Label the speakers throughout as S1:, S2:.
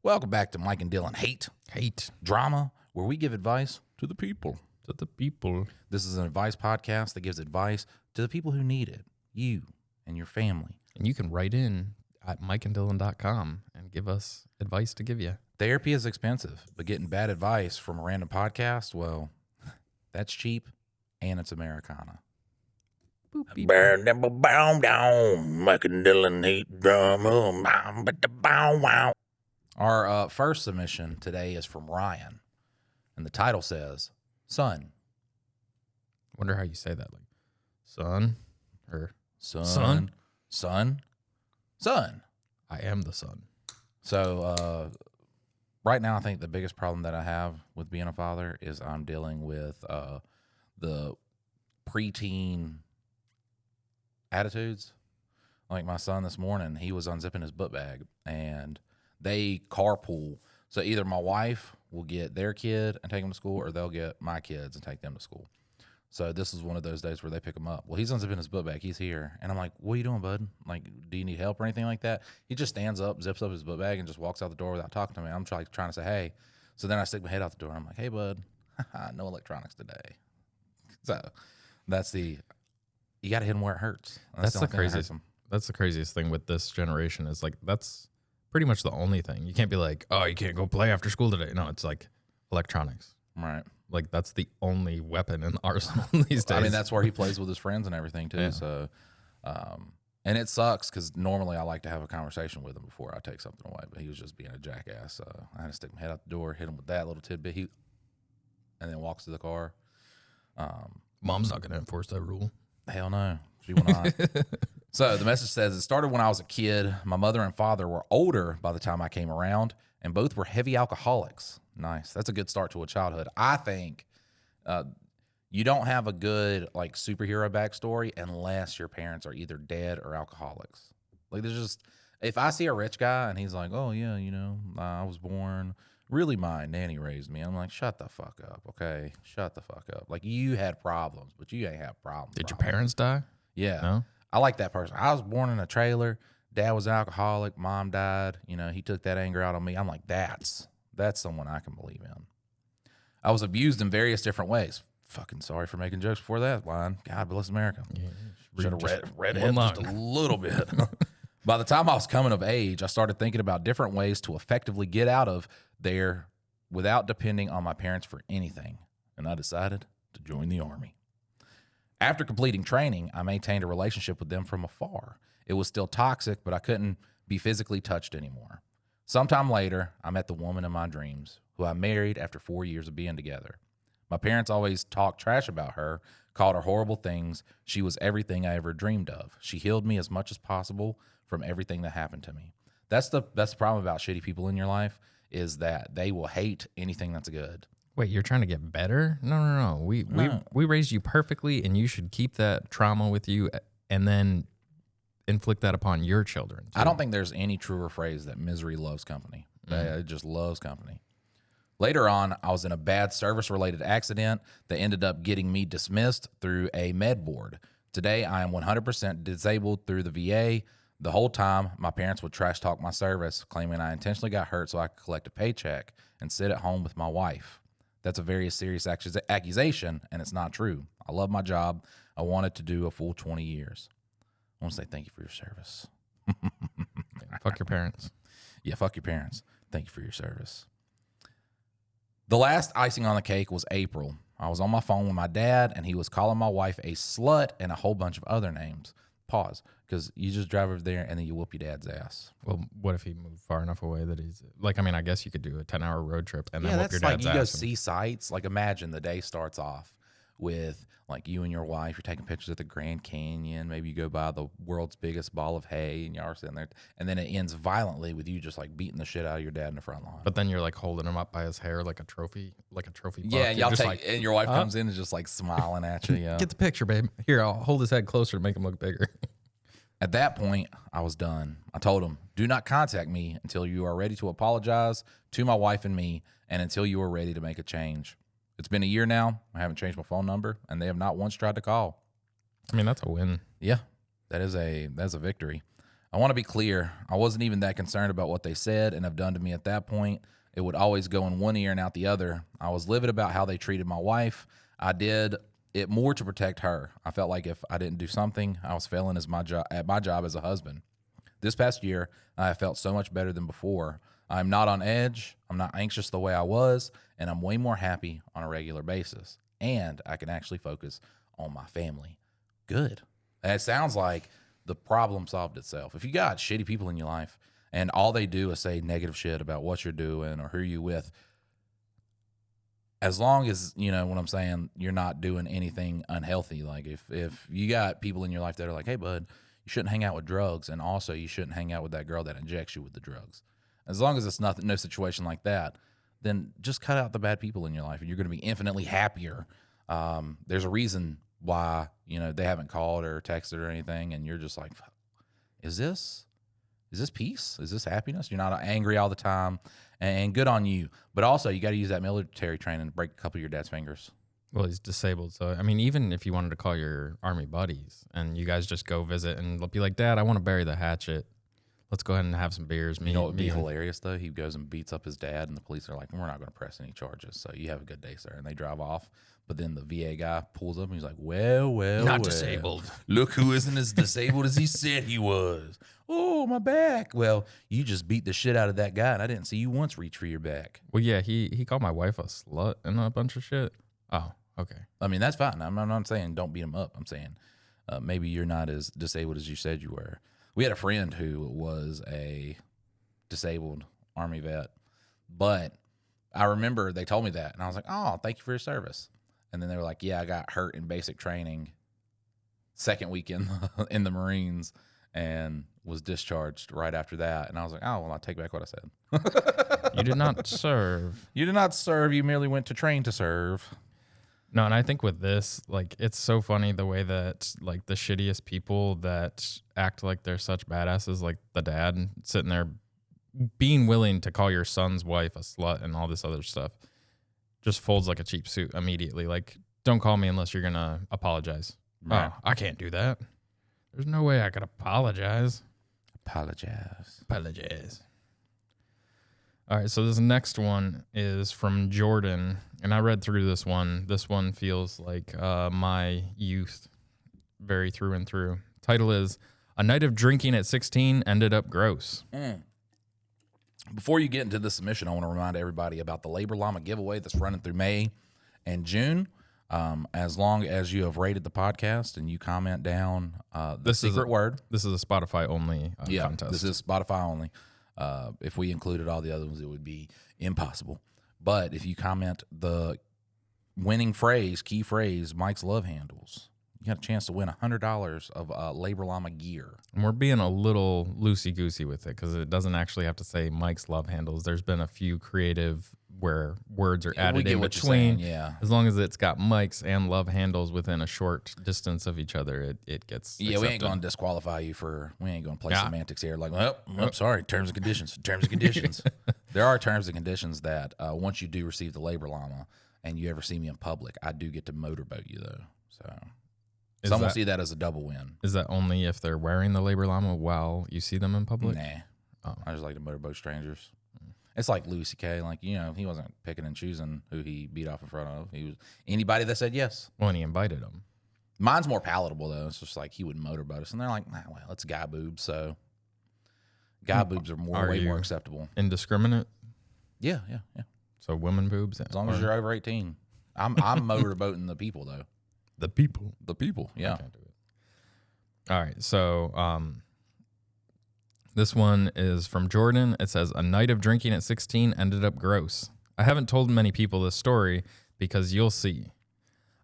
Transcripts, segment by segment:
S1: Welcome back to Mike and Dylan Hate Drama, where we give advice to the people. This is an advice podcast that gives advice to the people who need it, you and your family.
S2: And you can write in at mikeanddylan.com and give us advice to give you.
S1: Therapy is expensive, but getting bad advice from a random podcast, well, that's cheap and it's Americana.
S3: Burn them bow down, Mike and Dylan Hate Drama, but the bow wow.
S1: Our first submission today is from Ryan, and the title says, Son.
S2: Wonder how you say that, like son or
S1: Son.
S2: I am the son.
S1: So right now, I think the biggest problem that I have with being a father is I'm dealing with the preteen attitudes. Like my son this morning, he was unzipping his book bag, and they carpool. So either my wife will get their kid and take them to school, or they'll get my kids and take them to school. So this is one of those days where they pick him up. Well, he's unzipping his book bag. He's here. And I'm like, what are you doing, bud? Like, do you need help or anything like that? He just stands up, zips up his book bag, and just walks out the door without talking to me. I'm trying to say, hey. So then I stick my head out the door. I'm like, hey, bud, no electronics today. So that's you got to hit him where it hurts.
S2: That's the craziest. That's the craziest thing with this generation is like, that's pretty much the only thing. You can't be like, oh, you can't go play after school today. No, it's like electronics.
S1: Right.
S2: Like that's the only weapon in the arsenal these days.
S1: I mean, that's where he plays with his friends and everything too. Yeah. So, and it sucks because normally I like to have a conversation with him before I take something away, but he was just being a jackass. So I had to stick my head out the door, hit him with that little tidbit, and then walks to the car.
S2: Mom's not going to enforce that rule.
S1: Hell no, she will not. So the message says, it started when I was a kid. My mother and father were older by the time I came around, and both were heavy alcoholics. Nice. That's a good start to a childhood. I think you don't have a good like superhero backstory unless your parents are either dead or alcoholics. Like there's just, if I see a rich guy and he's like, oh yeah, I was born, really my nanny raised me. I'm like, shut the fuck up, okay? Shut the fuck up. Like you had problems, but you ain't have problems.
S2: Did your parents die?
S1: Yeah.
S2: No?
S1: I like that person. I was born in a trailer. Dad was an alcoholic. Mom died. He took that anger out on me. I'm like, that's someone I can believe in. I was abused in various different ways. Fucking sorry for making jokes before that line. God bless America. Yeah, should have read it just a little bit. By the time I was coming of age, I started thinking about different ways to effectively get out of there without depending on my parents for anything. And I decided to join the Army. After completing training, I maintained a relationship with them from afar. It was still toxic, but I couldn't be physically touched anymore. Sometime later, I met the woman in my dreams, who I married after 4 years of being together. My parents always talked trash about her, called her horrible things. She was everything I ever dreamed of. She healed me as much as possible from everything that happened to me. That's the problem about shitty people in your life, is that they will hate anything that's good.
S2: Wait, you're trying to get better? No. We raised you perfectly, and you should keep that trauma with you and then inflict that upon your children, too.
S1: I don't think there's any truer phrase that misery loves company. It just loves company. Later on, I was in a bad service-related accident that ended up getting me dismissed through a med board. Today, I am 100% disabled through the VA. The whole time, my parents would trash talk my service, claiming I intentionally got hurt so I could collect a paycheck and sit at home with my wife. That's a very serious accusation, and it's not true. I love my job. I wanted to do a full 20 years. I want to say thank you for your service.
S2: Fuck your parents.
S1: Yeah, fuck your parents. Thank you for your service. The last icing on the cake was April. I was on my phone with my dad, and he was calling my wife a slut and a whole bunch of other names. Pause, because you just drive over there, and then you whoop your dad's ass.
S2: Well, what if he moved far enough away that he's... Like, I mean, I guess you could do a 10-hour road trip and then whoop your dad's ass.
S1: Yeah, that's like you go see sights. Like, imagine the day starts off with, like, you and your wife, you're taking pictures at the Grand Canyon. Maybe you go by the world's biggest ball of hay, and y'all are sitting there. And then it ends violently with you just, like, beating the shit out of your dad in the front lawn.
S2: But then you're, like, holding him up by his hair like a trophy buck.
S1: Yeah, and and your wife comes in and just, like, smiling at you. Yeah.
S2: Get the picture, babe. Here, I'll hold his head closer to make him look bigger.
S1: At that point, I was done. I told him, do not contact me until you are ready to apologize to my wife and me, and until you are ready to make a change. It's been a year now. I haven't changed my phone number, and they have not once tried to call.
S2: I mean, that's a win.
S1: Yeah, that is a victory. I want to be clear. I wasn't even that concerned about what they said and have done to me at that point. It would always go in one ear and out the other. I was livid about how they treated my wife. I did it more to protect her. I felt like if I didn't do something, I was failing at my job as a husband. This past year, I have felt so much better than before. I'm not on edge. I'm not anxious the way I was, and I'm way more happy on a regular basis. And I can actually focus on my family. Good. And it sounds like the problem solved itself. If you got shitty people in your life and all they do is say negative shit about what you're doing or who you're with, as long as, you know what I'm saying, you're not doing anything unhealthy. Like if you got people in your life that are like, hey, bud, you shouldn't hang out with drugs, and also you shouldn't hang out with that girl that injects you with the drugs. As long as it's no situation like that, then just cut out the bad people in your life, and you're going to be infinitely happier. There's a reason why, you know, they haven't called or texted or anything, and you're just like, is this peace? Is this happiness? You're not angry all the time, and good on you. But also, you got to use that military training to break a couple of your dad's fingers.
S2: Well, he's disabled. So, I mean, even if you wanted to call your army buddies and you guys just go visit and be like, Dad, I want to bury the hatchet. Let's go ahead and have some beers.
S1: You know what would be hilarious, though? He goes and beats up his dad, and the police are like, we're not going to press any charges, so you have a good day, sir. And they drive off. But then the VA guy pulls up, and he's like, well.
S2: Disabled.
S1: Look who isn't as disabled as he said he was. Oh, my back. Well, you just beat the shit out of that guy, and I didn't see you once reach for your back.
S2: Well, yeah, he called my wife a slut and a bunch of shit. Oh, okay.
S1: I mean, that's fine. I'm not saying don't beat him up. I'm saying maybe you're not as disabled as you said you were. We had a friend who was a disabled Army vet, but I remember they told me that, and I was like, oh, thank you for your service. And then they were like, yeah, I got hurt in basic training second week in the Marines and was discharged right after that. And I was like, oh, well, I take back what I said.
S2: You did not serve.
S1: You did not serve. You merely went to train to serve.
S2: No, and I think with this, like, it's so funny the way that, like, the shittiest people that act like they're such badasses, like the dad sitting there being willing to call your son's wife a slut and all this other stuff, just folds like a cheap suit immediately. Like, don't call me unless you're going to apologize. Right. Oh, I can't do that. There's no way I could apologize. Apologize. All right, so this next one is from Jordan, and I read through this one. This one feels like my youth, very through and through. Title is, A Night of Drinking at 16 Ended Up Gross.
S1: Before you get into the submission, I want to remind everybody about the Labor Llama giveaway that's running through May and June. As long as you have rated the podcast and you comment down the secret word.
S2: This is a Spotify-only contest.
S1: This is Spotify only. If we included all the other ones, it would be impossible. But if you comment the winning phrase, key phrase, Mike's Love Handles, you got a chance to win $100 of Labor Llama gear.
S2: And we're being a little loosey-goosey with it because it doesn't actually have to say Mike's Love Handles. There's been a few creative where words are added in between.
S1: Yeah.
S2: As long as it's got Mike's and Love Handles within a short distance of each other, it gets accepted.
S1: We ain't going to disqualify you we ain't going to play semantics here. Like, sorry, terms and conditions. Terms and conditions. There are terms and conditions that once you do receive the Labor Llama and you ever see me in public, I do get to motorboat you, though. So some will see that as a double win.
S2: Is that only if they're wearing the Labor Llama while you see them in public?
S1: Nah. Oh. I just like to motorboat strangers. It's like Louis C.K. Like, you know, he wasn't picking and choosing who he beat off in front of. He was anybody that said yes.
S2: Well, and he invited them.
S1: Mine's more palatable, though. It's just like he would motorboat us. And they're like, well, it's guy boobs. So guy boobs are way more acceptable.
S2: Indiscriminate?
S1: Yeah.
S2: So women boobs?
S1: As long as you're over 18. I'm motorboating the people, though.
S2: The people?
S1: The people, yeah.
S2: I can't do it. All right, so this one is from Jordan. It says, A night of drinking at 16 ended up gross. I haven't told many people this story because you'll see.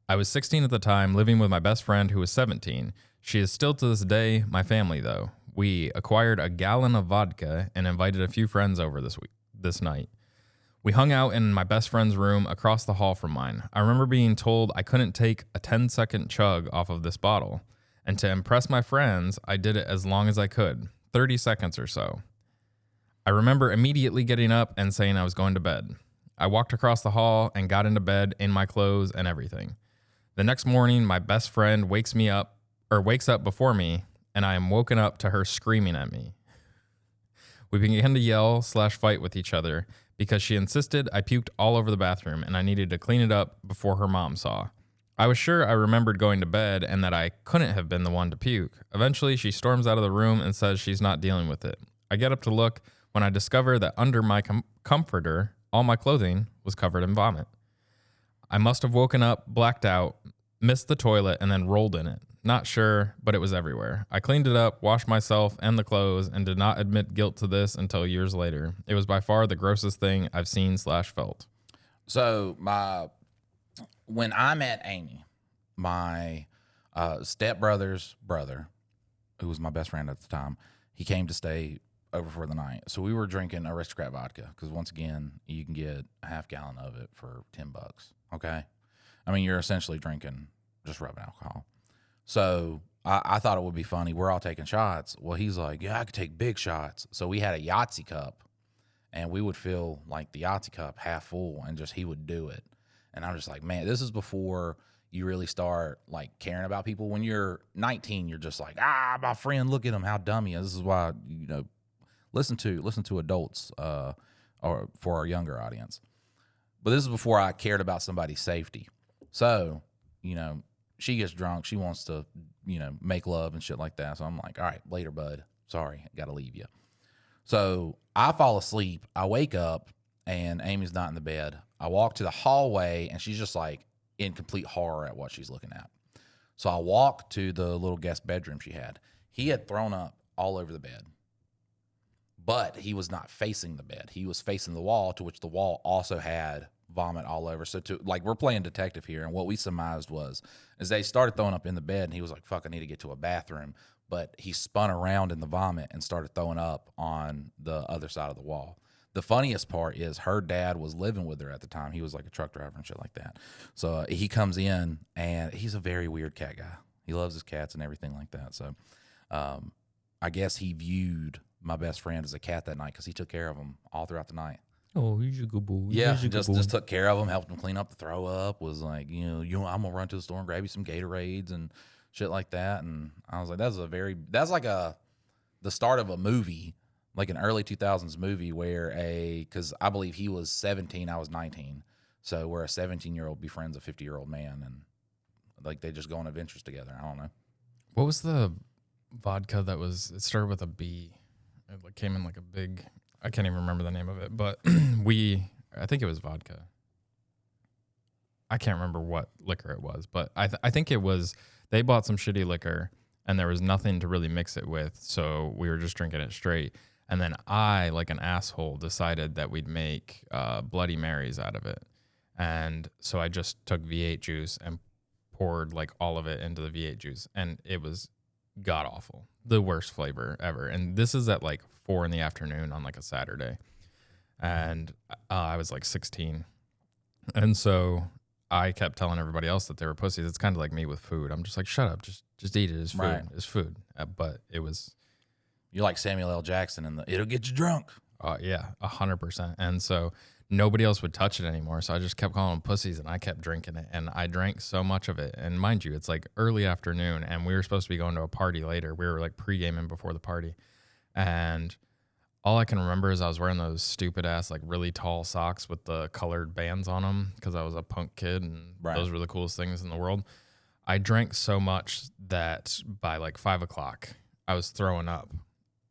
S2: I was 16 at the time, living with my best friend who was 17. She is still to this day my family, though. We acquired a gallon of vodka and invited a few friends over this night. We hung out in my best friend's room across the hall from mine. I remember being told I couldn't take a 10-second chug off of this bottle. And to impress my friends, I did it as long as I could, 30 seconds or so. I remember immediately getting up and saying I was going to bed. I walked across the hall and got into bed in my clothes and everything. The next morning, my best friend wakes up before me and I am woken up to her screaming at me. We began to yell/fight with each other because she insisted I puked all over the bathroom and I needed to clean it up before her mom saw. I was sure I remembered going to bed and that I couldn't have been the one to puke. Eventually, she storms out of the room and says she's not dealing with it. I get up to look when I discover that under my comforter, all my clothing was covered in vomit. I must have woken up, blacked out, missed the toilet, and then rolled in it. Not sure, but it was everywhere. I cleaned it up, washed myself and the clothes, and did not admit guilt to this until years later. It was by far the grossest thing I've seen/felt.
S1: So when I met Amy, my stepbrother's brother, who was my best friend at the time, he came to stay over for the night. So we were drinking Aristocrat vodka because once again, you can get a half gallon of it for $10. Okay, I mean you're essentially drinking just rubbing alcohol. So I thought it would be funny. We're all taking shots. Well, he's like, yeah, I could take big shots. So we had a Yahtzee cup, and we would fill like the Yahtzee cup half full, and just he would do it. And I'm just like, man, this is before you really start like caring about people. When you're 19, you're just like, my friend, look at him, how dumb he is. This is why, listen to adults or for our younger audience. But this is before I cared about somebody's safety. So, she gets drunk. She wants to, make love and shit like that. So I'm like, all right, later, bud. Sorry, I got to leave you. So I fall asleep. I wake up and Amy's not in the bed. I walk to the hallway and she's just like in complete horror at what she's looking at. So I walk to the little guest bedroom she had. He had thrown up all over the bed, but he was not facing the bed. He was facing the wall, to which the wall also had vomit all over. So we're playing detective here, and what we surmised is they started throwing up in the bed, and he was like, fuck, I need to get to a bathroom. But he spun around in the vomit and started throwing up on the other side of the wall. The funniest part is her dad was living with her at the time. He was like a truck driver and shit like that. So he comes in, and he's a very weird cat guy. He loves his cats and everything like that. So I guess he viewed my best friend as a cat that night because he took care of him all throughout the night.
S2: Oh, he's a good boy.
S1: Yeah, just took care of him, helped him clean up the throw up, was like, I'm going to run to the store and grab you some Gatorades and shit like that. And I was like, that's like the start of a movie, like an early 2000s movie because I believe he was 17, I was 19. So where a 17-year-old befriends a 50-year-old man and like they just go on adventures together. I don't know.
S2: What was the vodka it started with a B? It came in like a big, I can't even remember the name of it, but I think it was vodka. I can't remember what liquor it was, but I think it was, they bought some shitty liquor and there was nothing to really mix it with. So we were just drinking it straight. And then I, like an asshole, decided that we'd make Bloody Marys out of it. And so I just took V8 juice and poured like all of it into the V8 juice. And it was god awful. The worst flavor ever. And this is at like 4 p.m. on like a Saturday. And I was like 16. And so I kept telling everybody else that they were pussies. It's kind of like me with food. I'm just like, shut up. Just eat it. It's food.
S1: Right.
S2: It's food. But it was.
S1: You're like Samuel L. Jackson in it'll get you drunk.
S2: Yeah, 100%. And so nobody else would touch it anymore. So I just kept calling them pussies and I kept drinking it. And I drank so much of it. And mind you, it's like early afternoon and we were supposed to be going to a party later. We were like pre-gaming before the party. And all I can remember is I was wearing those stupid ass, like really tall socks with the colored bands on them because I was a punk kid and those were the coolest things in the world. I drank so much that by like 5 o'clock, I was throwing up.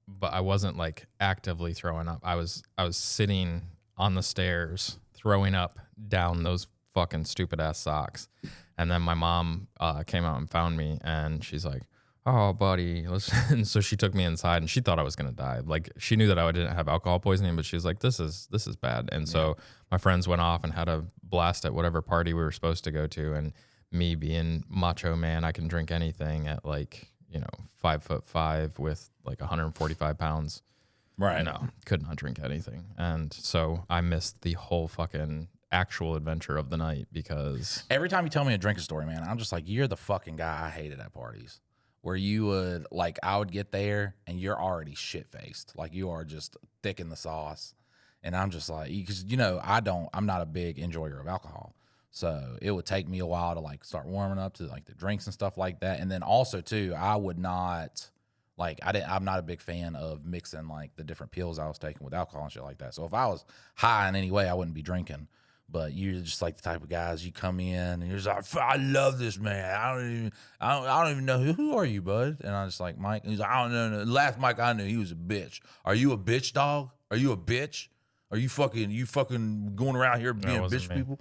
S2: But I wasn't like actively throwing up. I was sitting on the stairs throwing up down those fucking stupid ass socks. And then my mom came out and found me and she's like, oh, buddy. And so she took me inside and she thought I was going to die. Like she knew that I didn't have alcohol poisoning, but she was like, this is bad. And so my friends went off and had a blast at whatever party we were supposed to go to. And me being macho man, I can drink anything at like, 5'5" with like 145 pounds.
S1: Right.
S2: No, could not drink anything. And so I missed the whole fucking actual adventure of the night because
S1: every time you tell me a drinking story, man, I'm just like, you're the fucking guy I hated at parties where you would like, I would get there and you're already shit faced. Like you are just thick in the sauce. And I'm just like, because I'm not a big enjoyer of alcohol. So it would take me a while to like start warming up to like the drinks and stuff like that. And then also too, I would not Like I'm not a big fan of mixing like the different pills I was taking with alcohol and shit like that. So if I was high in any way, I wouldn't be drinking. But you're just like the type of guys you come in and you're just like, I love this man. I don't even know who are you, bud? And I'm just like, Mike. And he's like, I don't know. The last Mike I knew, he was a bitch. Are you a bitch, dog? Are you a bitch? Are you fucking going around here being bitch
S2: me.
S1: people?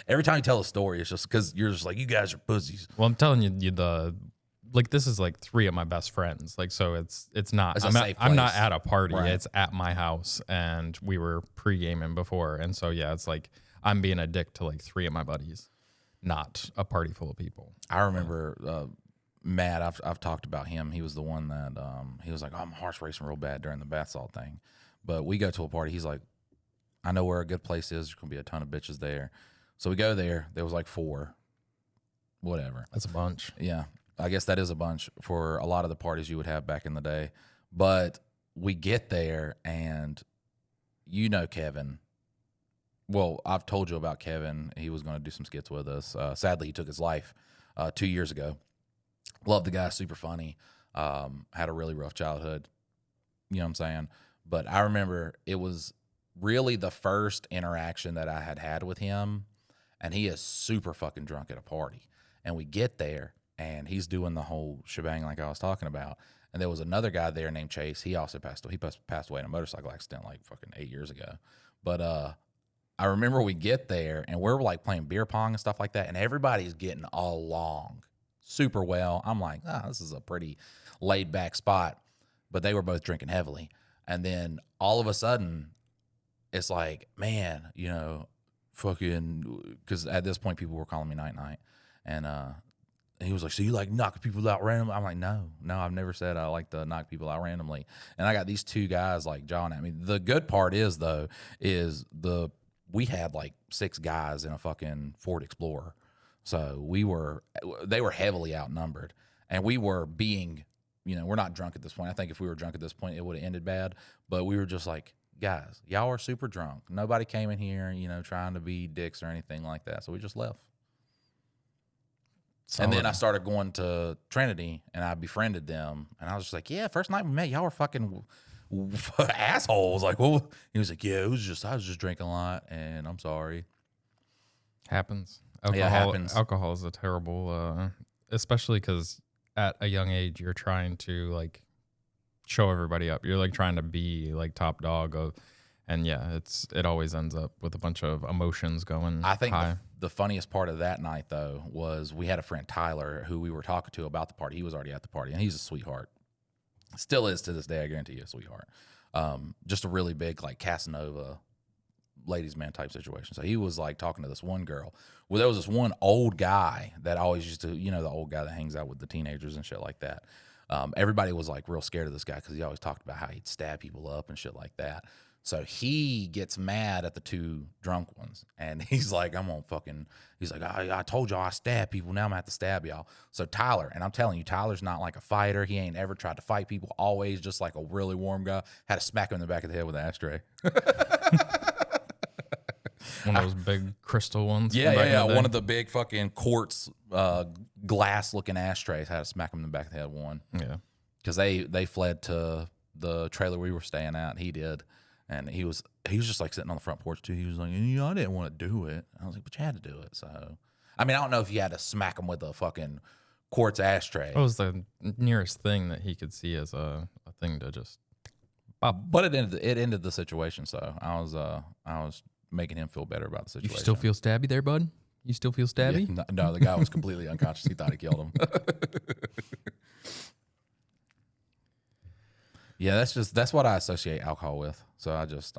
S1: Every time you tell a story, it's just because you're just like, you guys are pussies.
S2: Well, I'm telling you this is like 3 of my best friends. Like, so it's not,
S1: It's a
S2: I'm
S1: safe
S2: not
S1: place.
S2: at a party.
S1: Right.
S2: It's at my house and we were pre-gaming before. And so, yeah, it's like, I'm being a dick to like 3 of my buddies, not a party full of people.
S1: I remember Matt, I've talked about him. He was the one that he was like, I'm horse racing real bad during the bath salt thing. But we go to a party. He's like, I know where a good place is. There's going to be a ton of bitches there. So we go there. There was like 4. Whatever.
S2: That's a bunch.
S1: Yeah. I guess that is a bunch for a lot of the parties you would have back in the day. But we get there and you know Kevin. Well, I've told you about Kevin. He was going to do some skits with us. Sadly, he took his life 2 years ago. Love the guy, super funny. Had a really rough childhood. You know what I'm saying? But I remember it was really the first interaction that I had with him, and he is super fucking drunk at a party. And we get there, and he's doing the whole shebang like I was talking about. And there was another guy there named Chase. He also passed away. He passed away in a motorcycle accident like fucking 8 years ago. But I remember we get there, and we're like playing beer pong and stuff like that, and everybody's getting along super well. I'm like, this is a pretty laid back spot. But they were both drinking heavily. And then all of a sudden, it's like, man, you know, fucking, because at this point, people were calling me Night Night. And he was like, so you like knock people out randomly? I'm like, no, I've never said I like to knock people out randomly. And I got these 2 guys like jawing at me. The good part is, though, we had like 6 guys in a fucking Ford Explorer. So they were heavily outnumbered. And we were being, you know, we're not drunk at this point. I think if we were drunk at this point, it would have ended bad. But we were just like, guys, y'all are super drunk. Nobody came in here, you know, trying to be dicks or anything like that. So we just left. And then I started going to Trinity, and I befriended them. And I was just like, yeah, first night we met, y'all were fucking assholes. Like, well, he was like, yeah, I was just drinking a lot, and I'm sorry.
S2: Happens.
S1: Happens.
S2: Alcohol is a terrible, especially because at a young age, you're trying to like show everybody up. You're like trying to be like top dog of, and yeah, it always ends up with a bunch of emotions going.
S1: I think
S2: high.
S1: the funniest part of that night though was we had a friend Tyler who we were talking to about the party. He was already at the party, and he's a sweetheart. Still is to this day. I guarantee you, a sweetheart. Just a really big like Casanova ladies man type situation. So he was like talking to this one girl. Well, there was this one old guy that always used to, you know, the old guy that hangs out with the teenagers and shit like that. Everybody was like real scared of this guy because he always talked about how he'd stab people up and shit like that. So he gets mad at the 2 drunk ones, and he's like, he's like, I told y'all I stab people. Now I'm gonna have to stab y'all. So Tyler, and I'm telling you, Tyler's not like a fighter. He ain't ever tried to fight people. Always just like a really warm guy. Had to smack him in the back of the head with an ashtray.
S2: One of those big crystal ones.
S1: Yeah. One of the big fucking quartz glass looking ashtrays. Had to smack him in the back of the head with one.
S2: Yeah.
S1: Because they fled to the trailer we were staying at. He did. And he was just like sitting on the front porch too. He was like, I didn't want to do it. I was like, but you had to do it. So, I mean, I don't know if you had to smack him with a fucking quartz ashtray.
S2: It was the nearest thing that he could see as a thing to just pop.
S1: But it ended the situation. So I was making him feel better about the situation.
S2: You still feel stabby there, bud? You still feel stabby?
S1: Yeah, no, the guy was completely unconscious. He thought he killed him. Yeah, that's what I associate alcohol with. So I just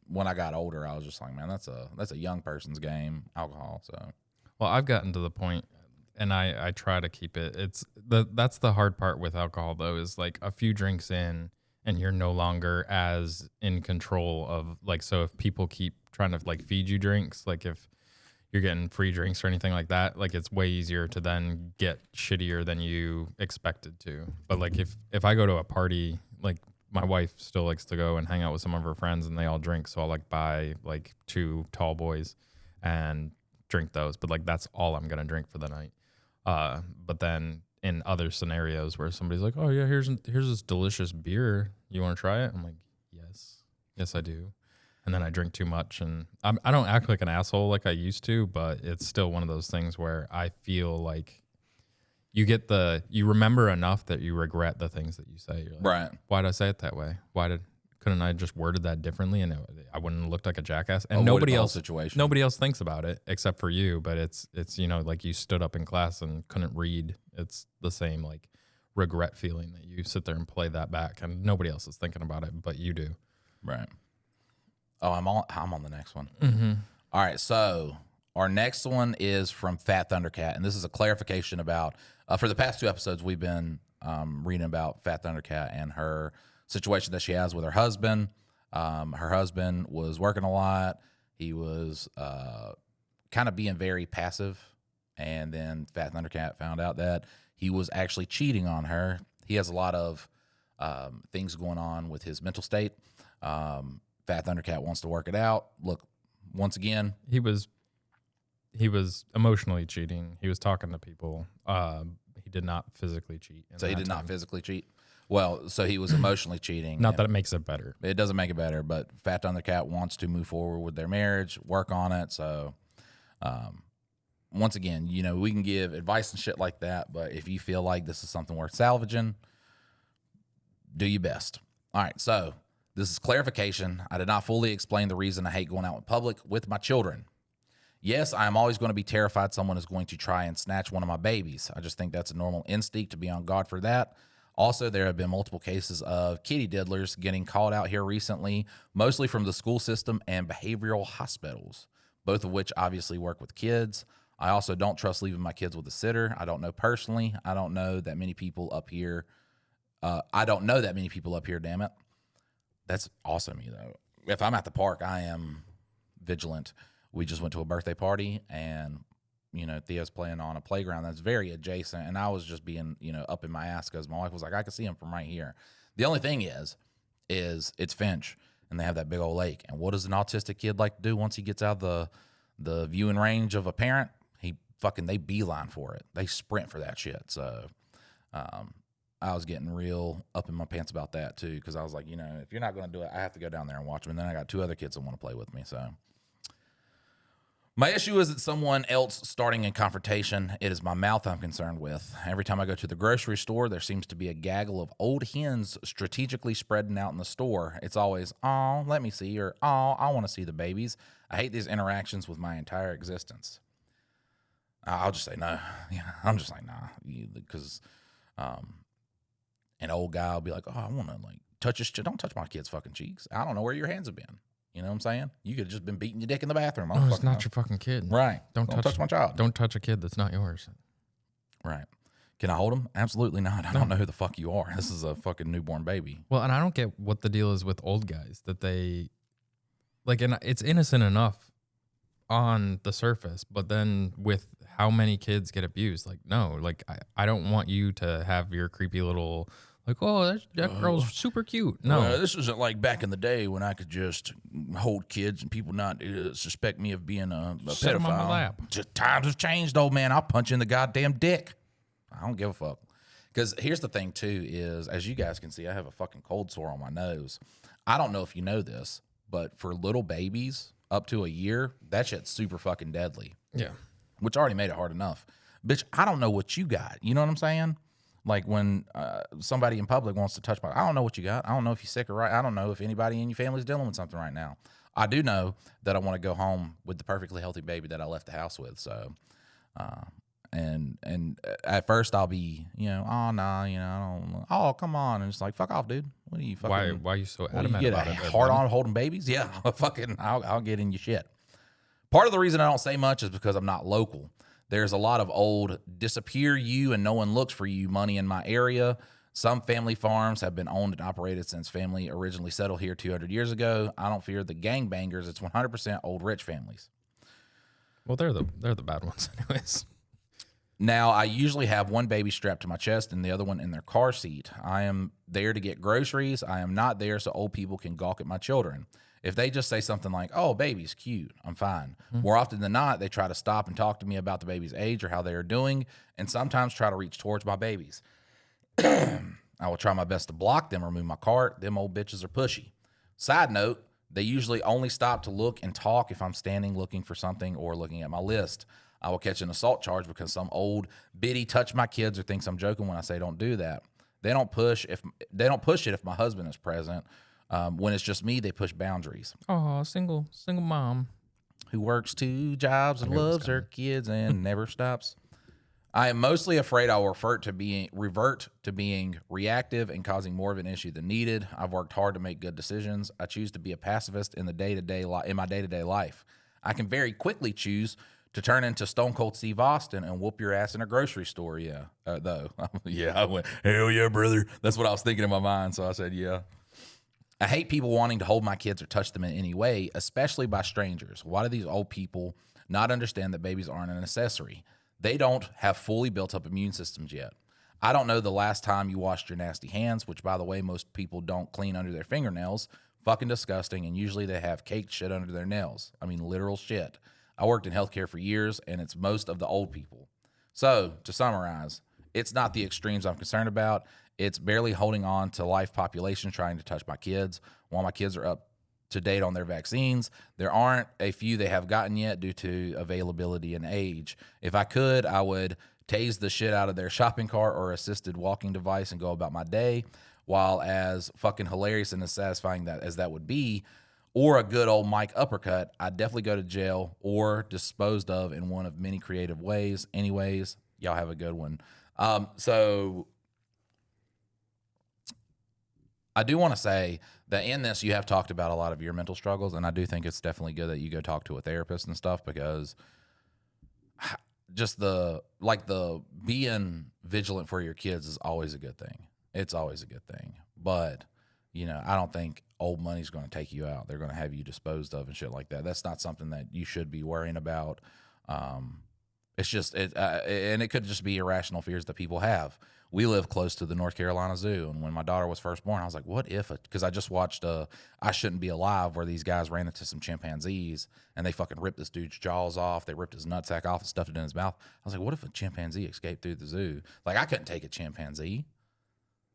S1: when I got older, I was just like, man, that's a young person's game, alcohol. So
S2: well, I've gotten to the point, and I try to keep it. That's the hard part with alcohol though, is like a few drinks in, and you're no longer as in control of like. So if people keep trying to like feed you drinks, like if you're getting free drinks or anything like that, like it's way easier to then get shittier than you expected to. But like if I go to a party, like my wife still likes to go and hang out with some of her friends and they all drink. So I'll like buy like 2 tall boys and drink those. But like that's all I'm going to drink for the night. But then in other scenarios where somebody's like, oh yeah, here's this delicious beer. You want to try it? I'm like, yes, I do. And then I drink too much, and I don't act like an asshole like I used to, but it's still one of those things where I feel like you remember enough that you regret the things that you say. You're like,
S1: Right.
S2: why did I say it that way? Couldn't I just worded that differently, and I wouldn't have looked like a jackass? And
S1: Avoided
S2: nobody
S1: the whole
S2: else
S1: situation.
S2: Nobody else thinks about it except for you. But it's like you stood up in class and couldn't read. It's the same like regret feeling that you sit there and play that back, and nobody else is thinking about it, but you do.
S1: Right. Oh, I'm on the next one.
S2: Mm-hmm.
S1: All right, so our next one is from Fat Thundercat, and this is a clarification about for the past 2 episodes we've been reading about Fat Thundercat and her situation that she has with her husband. Her husband was working a lot. He was kind of being very passive, and then Fat Thundercat found out that he was actually cheating on her. He has a lot of things going on with his mental state. Fat Thundercat wants to work it out. Look, once again,
S2: He was emotionally cheating. He was talking to people. He did not physically cheat.
S1: so he did not physically cheat. Well, so he was emotionally cheating.
S2: Not that it makes it better.
S1: It doesn't make it better, but Fat Thundercat wants to move forward with their marriage, work on it. So, once again, we can give advice and shit like that, but if you feel like this is something worth salvaging, do your best. All right, so this is clarification. I did not fully explain the reason I hate going out in public with my children. Yes, I am always going to be terrified someone is going to try and snatch one of my babies. I just think that's a normal instinct to be on guard for that. Also, there have been multiple cases of kitty diddlers getting called out here recently, mostly from the school system and behavioral hospitals, both of which obviously work with kids. I also don't trust leaving my kids with a sitter. I don't know personally. I don't know that many people up here. Damn it. That's awesome, If I'm at the park, I am vigilant. We just went to a birthday party, and Thea's playing on a playground that's very adjacent, and I was just being up in my ass because my wife was like, I can see him from right here. The only thing is it's Finch, and they have that big old lake. And what does an autistic kid like to do once he gets out of the viewing range of a parent? They beeline for it. They sprint for that shit. So I was getting real up in my pants about that too, because I was like, if you're not going to do it, I have to go down there and watch them. And then I got 2 other kids that want to play with me. So my issue isn't someone else starting in confrontation. It is my mouth I'm concerned with. Every time I go to the grocery store, there seems to be a gaggle of old hens strategically spreading out in the store. It's always, oh, let me see, or oh, I want to see the babies. I hate these interactions with my entire existence. I'll just say no. Yeah, I'm just like, nah, because an old guy will be like, oh, I want to touch his don't touch my kid's fucking cheeks. I don't know where your hands have been. You know what I'm saying? You could have just been beating your dick in the bathroom.
S2: Oh, it's not your fucking kid.
S1: Right.
S2: Don't touch
S1: my child.
S2: Don't touch a kid that's not yours.
S1: Right. Can I hold him? Absolutely not. I don't know who the fuck you are. This is a fucking newborn baby.
S2: Well, and I don't get what the deal is with old guys that they and it's innocent enough on the surface, but then with how many kids get abused, no, I don't want you to have your creepy little oh, that girl's super cute. No,
S1: this isn't like back in the day when I could just hold kids and people not suspect me of being a
S2: Set 'em
S1: pedophile.
S2: on my lap.
S1: Just times have changed, old man. I'll punch you in the goddamn dick. I don't give a fuck. Because here's the thing, too, is as you guys can see, I have a fucking cold sore on my nose. I don't know if you know this, but for little babies up to a year, that shit's super fucking deadly.
S2: Yeah.
S1: Which already made it hard enough. Bitch, I don't know what you got. You know what I'm saying? Like when somebody in public wants to touch I don't know what you got. I don't know if you're sick or right. I don't know if anybody in your family's dealing with something right now. I do know that I want to go home with the perfectly healthy baby that I left the house with. So, and at first I'll be, oh, nah, I don't, oh, come on. And it's like, fuck off, dude. What are you fucking?
S2: Why are you so
S1: What,
S2: adamant
S1: you get
S2: about
S1: a
S2: it?
S1: hard on holding babies? Yeah, I'll get in your shit. Part of the reason I don't say much is because I'm not local. There's a lot of old disappear you and no one looks for you money in my area. Some family farms have been owned and operated since family originally settled here 200 years ago. I don't fear the gangbangers. It's 100% old rich families.
S2: Well, they're the bad ones anyways.
S1: Now, I usually have one baby strapped to my chest and the other one in their car seat. I am there to get groceries. I am not there so old people can gawk at my children. If they just say something like, "Oh, baby's cute," I'm fine. More often than not, they try to stop and talk to me about the baby's age or how they are doing, and sometimes try to reach towards my babies. I will try my best to block them or move my cart. Them old bitches are pushy. Side note, they usually only stop to look and talk if I'm standing looking for something or looking at my list. I will catch an assault charge because some old biddy touched my kids or thinks I'm joking when I say don't do that. They don't push it if my husband is present. When it's just me, they push boundaries.
S2: Oh, single mom.
S1: Who works 2 jobs and loves her kids and never stops. I am mostly afraid I will revert to being reactive and causing more of an issue than needed. I've worked hard to make good decisions. I choose to be a pacifist in my day-to-day life. I can very quickly choose to turn into Stone Cold Steve Austin and whoop your ass in a grocery store. Yeah, though. Yeah, I went, hell yeah, brother. That's what I was thinking in my mind, so I said, yeah. I hate people wanting to hold my kids or touch them in any way, especially by strangers. Why do these old people not understand that babies aren't an accessory? They don't have fully built up immune systems yet. I don't know the last time you washed your nasty hands, which, by the way, most people don't clean under their fingernails. Fucking disgusting, and usually they have caked shit under their nails. I mean, literal shit. I worked in healthcare for years, and it's most of the old people. So, to summarize, it's not the extremes I'm concerned about. It's barely holding on to life population trying to touch my kids while my kids are up to date on their vaccines. There aren't a few they have gotten yet due to availability and age. If I could, I would tase the shit out of their shopping cart or assisted walking device and go about my day. While as fucking hilarious and as satisfying as that would be, or a good old Mike uppercut, I'd definitely go to jail or disposed of in one of many creative ways. Anyways, y'all have a good one. So I do want to say that in this, you have talked about a lot of your mental struggles, and I do think it's definitely good that you go talk to a therapist and stuff, because just the being vigilant for your kids is always a good thing. It's always a good thing. But, you know, I don't think old money's going to take you out. They're going to have you disposed of and shit like that. That's not something that you should be worrying about. It's just, and it could just be irrational fears that people have. We live close to the North Carolina Zoo, and when my daughter was first born, I was like, what if, because I just watched I Shouldn't Be Alive, where these guys ran into some chimpanzees, and they fucking ripped this dude's jaws off, they ripped his nutsack off and stuffed it in his mouth. I was like, what if a chimpanzee escaped through the zoo? Like, I couldn't take a chimpanzee.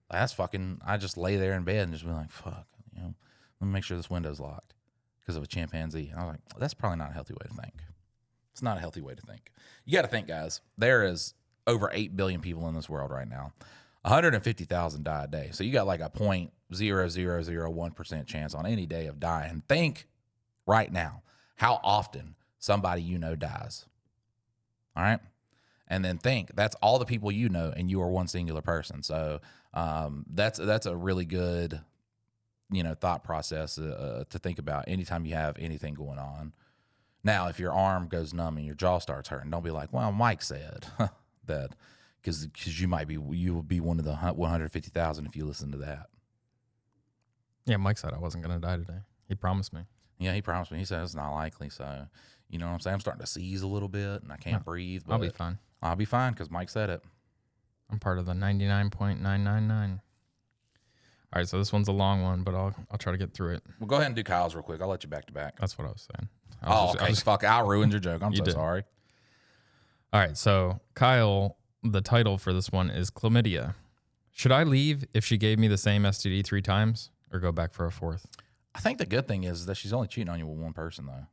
S1: Like, that's fucking, I just lay there in bed and just be like, fuck, you know, let me make sure this window's locked because of a chimpanzee. And I was like, that's probably not a healthy way to think. It's not a healthy way to think. You got to think, guys, there is over 8 billion people in this world right now. 150,000 die a day. So you got like a 0.0001% chance on any day of dying. Think right now how often somebody you know dies. All right? And then think, that's all the people you know, and you are one singular person. So that's a really good, you know, thought process to think about anytime you have anything going on. Now, if your arm goes numb and your jaw starts hurting, don't be like, well, Mike said that, because you will be one of the 150,000 if you listen to that.
S2: Yeah, Mike said I wasn't going to die today. He promised me.
S1: Yeah, he promised me. He said it's not likely. So, you know what I'm saying? I'm starting to seize a little bit and I can't breathe. But
S2: I'll be fine.
S1: I'll be fine because Mike said it.
S2: I'm part of the 99.999. All right, so this one's a long one, but I'll try to get through it.
S1: Well, go ahead and do Kyle's real quick. I'll let you back to back.
S2: That's what I was saying.
S1: Fuck, I ruined your joke. I'm so sorry.
S2: All right, so Kyle, the title for this one is Chlamydia. Should I leave if she gave me the same STD 3 times or go back for a 4th?
S1: I think the good thing is that she's only cheating on you with one person, though.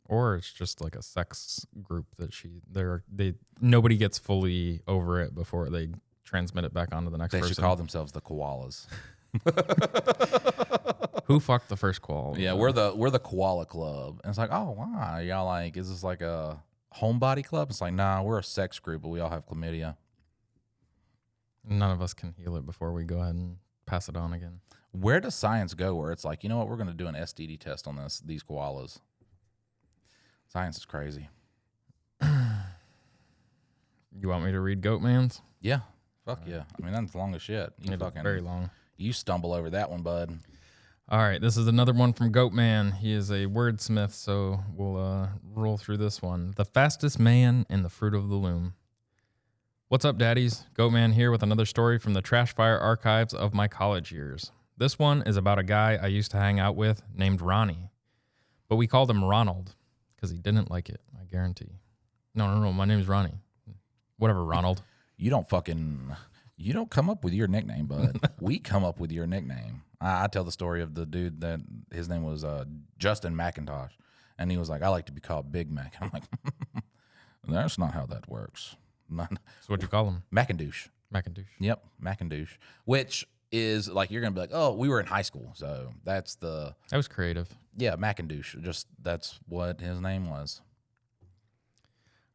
S2: Or it's just like a sex group that nobody gets fully over it before they transmit it back onto the next person.
S1: They should call themselves the koalas.
S2: Who fucked the first koala?
S1: Yeah, we're the koala club. And it's like, oh, wow. Y'all like, is this like a homebody club? It's like, nah, we're a sex group, but we all have chlamydia.
S2: None of us can heal it before we go ahead and pass it on again.
S1: Where does science go where it's like, you know what, we're going to do an STD test on these koalas? Science is crazy.
S2: You want me to read Goatman's?
S1: Yeah. Fuck yeah. I mean, that's long as shit.
S2: Very long.
S1: You stumble over that one, bud.
S2: All right. This is another one from Goatman. He is a wordsmith, so we'll roll through this one. The fastest man in the fruit of the loom. What's up, daddies? Goatman here with another story from the trash fire archives of my college years. This one is about a guy I used to hang out with named Ronnie, but we called him Ronald because he didn't like it, I guarantee. No, my name is Ronnie. Whatever, Ronald.
S1: You don't come up with your nickname, bud. We come up with your nickname. I tell the story of the dude that his name was Justin McIntosh, and he was like, I like to be called Big Mac. I'm like, that's not how that works.
S2: So what'd you call him?
S1: Macindouche.
S2: Macindouche.
S1: Yep, Macindouche, which is like, you're going to be like, oh, we were in high school. So that
S2: was creative.
S1: Yeah, Macindouche. Just that's what his name was.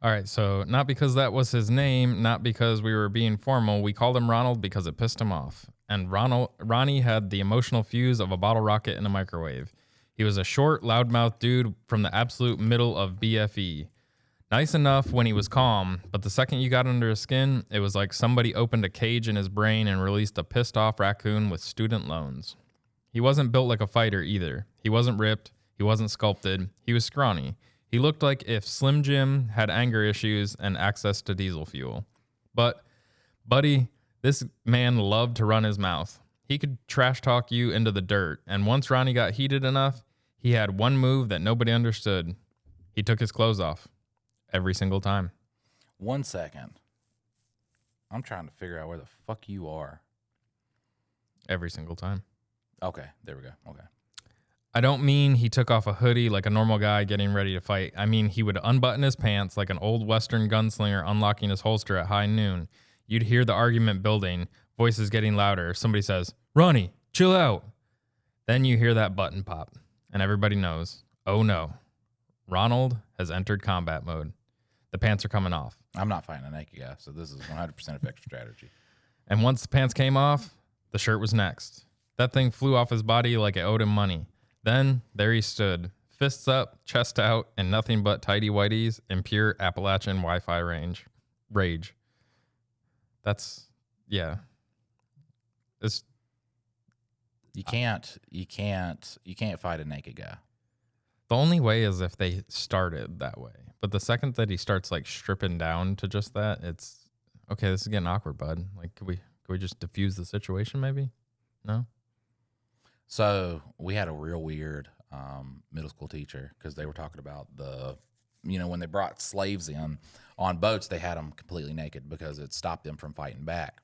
S2: All right, so not because that was his name, not because we were being formal, we called him Ronald because it pissed him off. And Ronnie had the emotional fuse of a bottle rocket in a microwave. He was a short, loudmouth dude from the absolute middle of BFE. Nice enough when he was calm, but the second you got under his skin, it was like somebody opened a cage in his brain and released a pissed off raccoon with student loans. He wasn't built like a fighter either. He wasn't ripped. He wasn't sculpted. He was scrawny. He looked like if Slim Jim had anger issues and access to diesel fuel. But, buddy, this man loved to run his mouth. He could trash talk you into the dirt, and once Ronnie got heated enough, he had one move that nobody understood. He took his clothes off. Every single time.
S1: 1 second. I'm trying to figure out where the fuck you are.
S2: Every single time.
S1: Okay, there we go. Okay.
S2: I don't mean he took off a hoodie like a normal guy getting ready to fight. I mean he would unbutton his pants like an old Western gunslinger unlocking his holster at high noon. You'd hear the argument building, voices getting louder. Somebody says, Ronnie, chill out. Then you hear that button pop, and everybody knows, oh no, Ronald has entered combat mode. The pants are coming off.
S1: I'm not fighting a naked guy, so this is 100% effective strategy.
S2: And once the pants came off, the shirt was next. That thing flew off his body like it owed him money. Then, there he stood, fists up, chest out, and nothing but Tighty Whiteys in pure Appalachian Wi-Fi rage. That's, yeah. It's...
S1: You can't fight a naked guy.
S2: The only way is if they started that way. But the second that he starts like stripping down to just that, it's okay, this is getting awkward, bud. Like, could we just diffuse the situation maybe? No?
S1: So we had a real weird middle school teacher because they were talking about when they brought slaves in on boats, they had them completely naked because it stopped them from fighting back.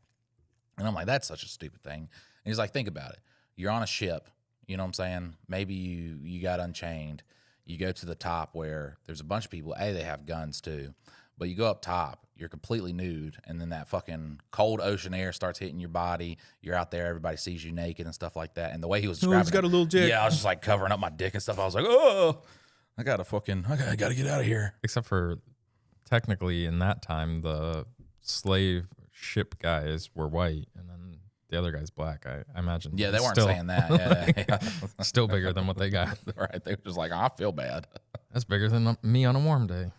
S1: And I'm like, that's such a stupid thing. And he's like, think about it. You're on a ship, you know what I'm saying? Maybe you got unchained. You go to the top where there's a bunch of people. They have guns too. But you go up top, you're completely nude, and then that fucking cold ocean air starts hitting your body. You're out there, everybody sees you naked and stuff like that. And the way he was describing
S3: he's got a little dick.
S1: Yeah, I was just like covering up my dick and stuff. I was like, oh, I gotta get out of here.
S2: Except for technically in that time, the slave ship guys were white, and then the other guy's black. I imagine.
S1: Yeah, they weren't saying that. Yeah.
S2: Still bigger than what they got.
S1: Right. They were just like, I feel bad.
S2: That's bigger than me on a warm day.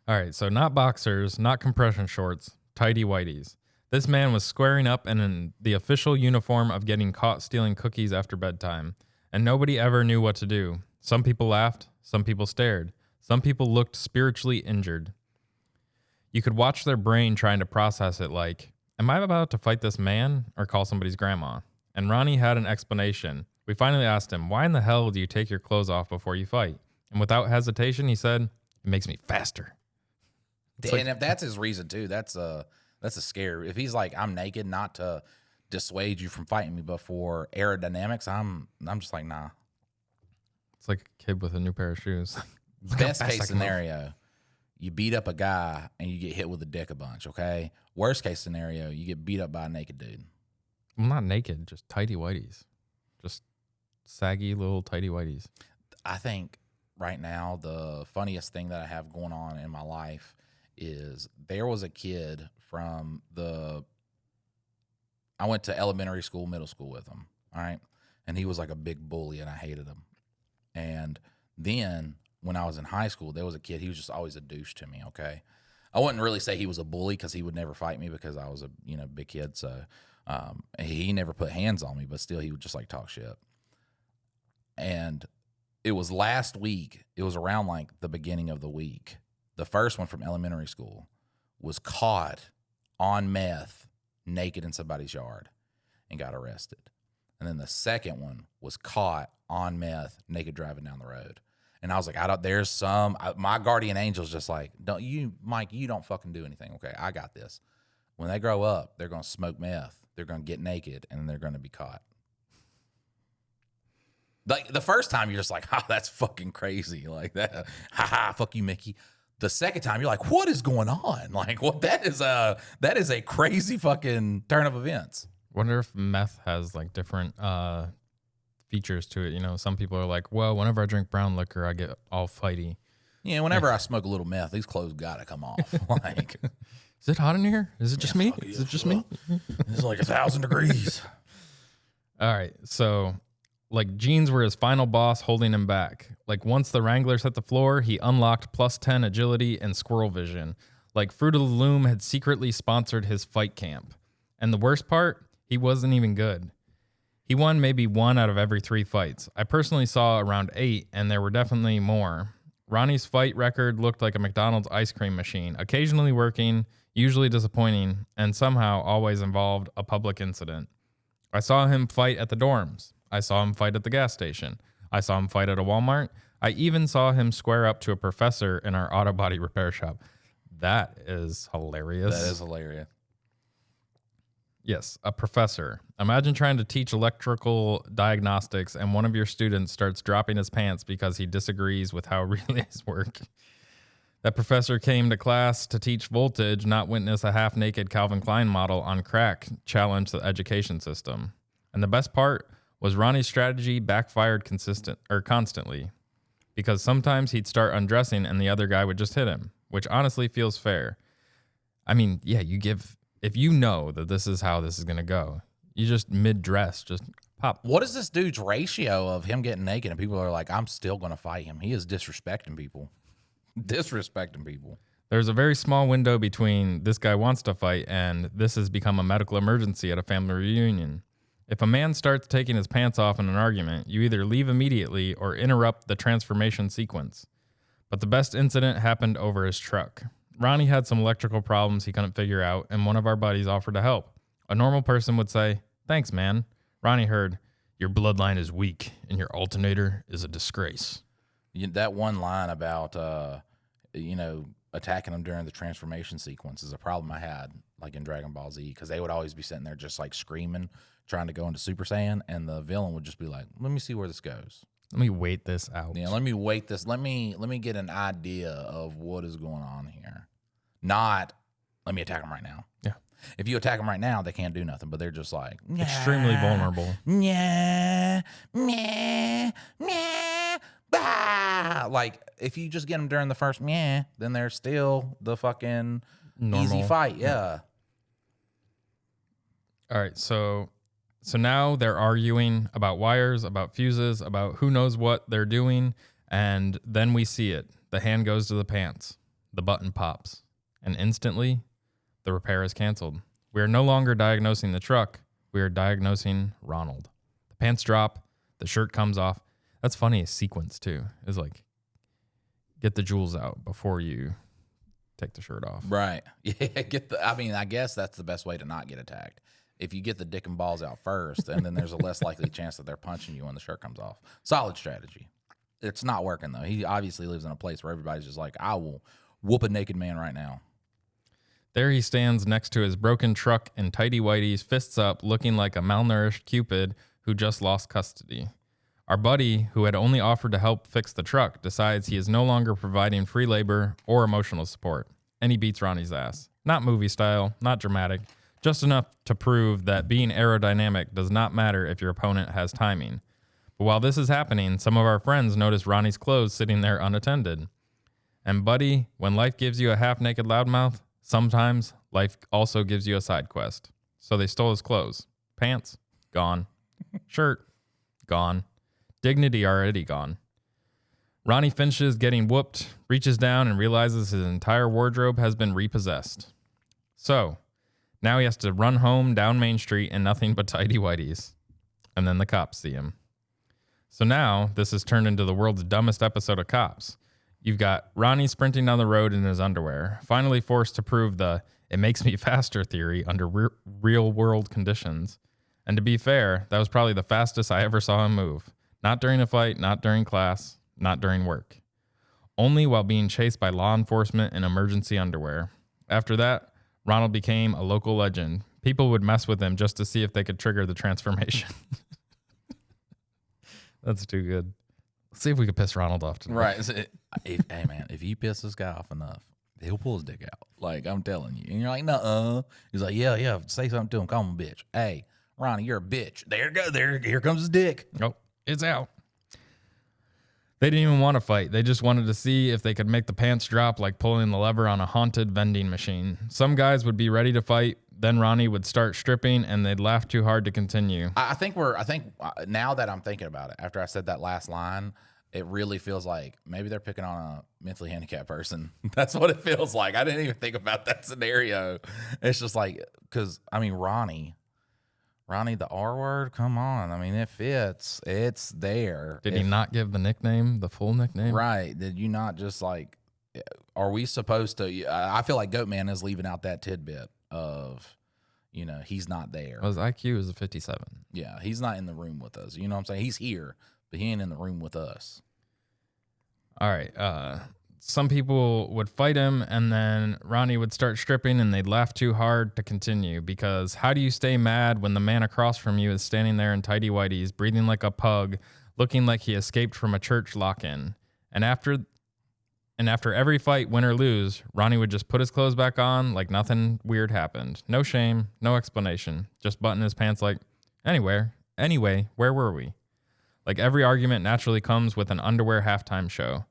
S2: All right, so not boxers, not compression shorts, Tighty Whiteys. This man was squaring up and in the official uniform of getting caught stealing cookies after bedtime, and nobody ever knew what to do. Some people laughed, some people stared, some people looked spiritually injured. You could watch their brain trying to process it like, am I about to fight this man or call somebody's grandma? And Ronnie had an explanation. We finally asked him, why in the hell do you take your clothes off before you fight? And without hesitation, he said, it makes me faster.
S1: And if that's his reason too, that's a scare. If he's like, I'm naked, not to dissuade you from fighting me, but for aerodynamics, I'm just like, nah.
S2: It's like a kid with a new pair of shoes.
S1: Best case scenario, you beat up a guy and you get hit with a dick a bunch. Okay. Worst case scenario, you get beat up by a naked dude.
S2: Well, not naked, just Tighty Whiteys, just saggy little Tighty Whiteys.
S1: I think right now the funniest thing that I have going on in my life is there was a kid I went to elementary school, middle school with him, all right? And he was like a big bully, and I hated him. And then when I was in high school, there was a kid, he was just always a douche to me, okay? I wouldn't really say he was a bully because he would never fight me because I was a big kid, so he never put hands on me, but still he would just like talk shit. And it was last week, it was around like the beginning of the week. The first one from elementary school was caught on meth naked in somebody's yard and got arrested. And then the second one was caught on meth, naked driving down the road. And I was like, my guardian angel's just like, don't you, Mike, you don't fucking do anything. Okay, I got this. When they grow up, they're going to smoke meth. They're going to get naked and they're going to be caught. Like the first time you're just like, that's fucking crazy. Like that. Fuck you, Mickey. The second time you're like, what is going on? Like what that is a crazy fucking turn of events.
S2: Wonder if meth has like different features to it. You know, some people are like, well, whenever I drink brown liquor, I get all fighty.
S1: Yeah, whenever I smoke a little meth, these clothes gotta come off. Like,
S2: is it hot in here? Is it just me? Is it just me?
S1: It's like 1,000 degrees.
S2: All right, so like jeans were his final boss holding him back. Like once the Wranglers hit the floor, he unlocked +10 agility and squirrel vision. Like Fruit of the Loom had secretly sponsored his fight camp. And the worst part, he wasn't even good. He won maybe 1 out of every 3 fights. I personally saw around 8, and there were definitely more. Ronnie's fight record looked like a McDonald's ice cream machine, occasionally working, usually disappointing, and somehow always involved a public incident. I saw him fight at the dorms. I saw him fight at the gas station. I saw him fight at a Walmart. I even saw him square up to a professor in our auto body repair shop. That is hilarious.
S1: That is hilarious.
S2: Yes, a professor. Imagine trying to teach electrical diagnostics and one of your students starts dropping his pants because he disagrees with how relays work. That professor came to class to teach voltage, not witness a half-naked Calvin Klein model on crack challenge the education system. And the best part was Ronnie's strategy backfired constantly. Because sometimes he'd start undressing and the other guy would just hit him, which honestly feels fair. I mean, yeah, if you know that this is how this is going to go, you just mid-dress, just pop.
S1: What is this dude's ratio of him getting naked and people are like, I'm still going to fight him? He is disrespecting people.
S2: There's a very small window between this guy wants to fight and this has become a medical emergency at a family reunion. If a man starts taking his pants off in an argument, you either leave immediately or interrupt the transformation sequence. But the best incident happened over his truck. Ronnie had some electrical problems he couldn't figure out, and one of our buddies offered to help. A normal person would say, thanks, man. Ronnie heard, your bloodline is weak, and your alternator is a disgrace.
S1: That one line about, attacking them during the transformation sequence is a problem I had, like in Dragon Ball Z, because they would always be sitting there just like screaming, trying to go into Super Saiyan, and the villain would just be like, let me see where this goes.
S2: Let me wait this out.
S1: Yeah, let me wait this. Let me get an idea of what is going on here. Not, let me attack them right now.
S2: Yeah.
S1: If you attack them right now, they can't do nothing, but they're just like,
S2: extremely vulnerable.
S1: Yeah, meh, meh, bah. Like, if you just get them during the first meh, then they're still the fucking
S2: Normal.
S1: easy fight. Yeah.
S2: All right, so now they're arguing about wires, about fuses, about who knows what they're doing, and then we see it. The hand goes to the pants. The button pops. And instantly, the repair is canceled. We are no longer diagnosing the truck. We are diagnosing Ronald. The pants drop. The shirt comes off. That's funny, a sequence, too. It's like, get the jewels out before you take the shirt off.
S1: Right. Yeah. I guess that's the best way to not get attacked. If you get the dick and balls out first, and then there's a less likely chance that they're punching you when the shirt comes off. Solid strategy. It's not working, though. He obviously lives in a place where everybody's just like, I will whoop a naked man right now.
S2: There he stands next to his broken truck in Tighty Whitey's, fists up, looking like a malnourished Cupid who just lost custody. Our buddy, who had only offered to help fix the truck, decides he is no longer providing free labor or emotional support, and he beats Ronnie's ass. Not movie style, not dramatic, just enough to prove that being aerodynamic does not matter if your opponent has timing. But while this is happening, some of our friends notice Ronnie's clothes sitting there unattended. And buddy, when life gives you a half-naked loudmouth, sometimes life also gives you a side quest. So they stole his clothes. Pants, gone. Shirt, gone. Dignity already gone. Ronnie finishes getting whooped, reaches down, and realizes his entire wardrobe has been repossessed. So, now he has to run home down Main Street in nothing but Tighty Whitey's. And then the cops see him. So now, this has turned into the world's dumbest episode of Cops. You've got Ronnie sprinting down the road in his underwear, finally forced to prove the "it makes me faster" theory under real-world conditions. And to be fair, that was probably the fastest I ever saw him move. Not during a fight, not during class, not during work. Only while being chased by law enforcement in emergency underwear. After that, Ronald became a local legend. People would mess with him just to see if they could trigger the transformation. That's too good. Let's see if we could piss Ronald off tonight.
S1: Right. Hey, man, if you piss this guy off enough, he'll pull his dick out. Like, I'm telling you. And you're like, nuh-uh. He's like, yeah, say something to him. Call him a bitch. Hey, Ronnie, you're a bitch. There you go. Here comes his dick.
S2: Oh, it's out. They didn't even want to fight. They just wanted to see if they could make the pants drop like pulling the lever on a haunted vending machine. Some guys would be ready to fight. Then Ronnie would start stripping and they'd laugh too hard to continue.
S1: I think now that I'm thinking about it, after I said that last line, it really feels like maybe they're picking on a mentally handicapped person. That's what it feels like. I didn't even think about that scenario. It's just like, because, I mean, Ronnie, the R word, come on. I mean, it fits. It's there.
S2: Did he not give the nickname, the full nickname?
S1: Right. Did you not just like, are we supposed to? I feel like Goatman is leaving out that tidbit of, he's not there.
S2: Well, his IQ is a 57.
S1: Yeah, he's not in the room with us. You know what I'm saying? He's here, but he ain't in the room with us.
S2: All right. Some people would fight him, and then Ronnie would start stripping, and they'd laugh too hard to continue. Because how do you stay mad when the man across from you is standing there in tighty whities, breathing like a pug, looking like he escaped from a church lock-in? And after every fight, win or lose, Ronnie would just put his clothes back on like nothing weird happened. No shame, no explanation. Just button his pants like, anyway, where were we? Like every argument naturally comes with an underwear halftime show.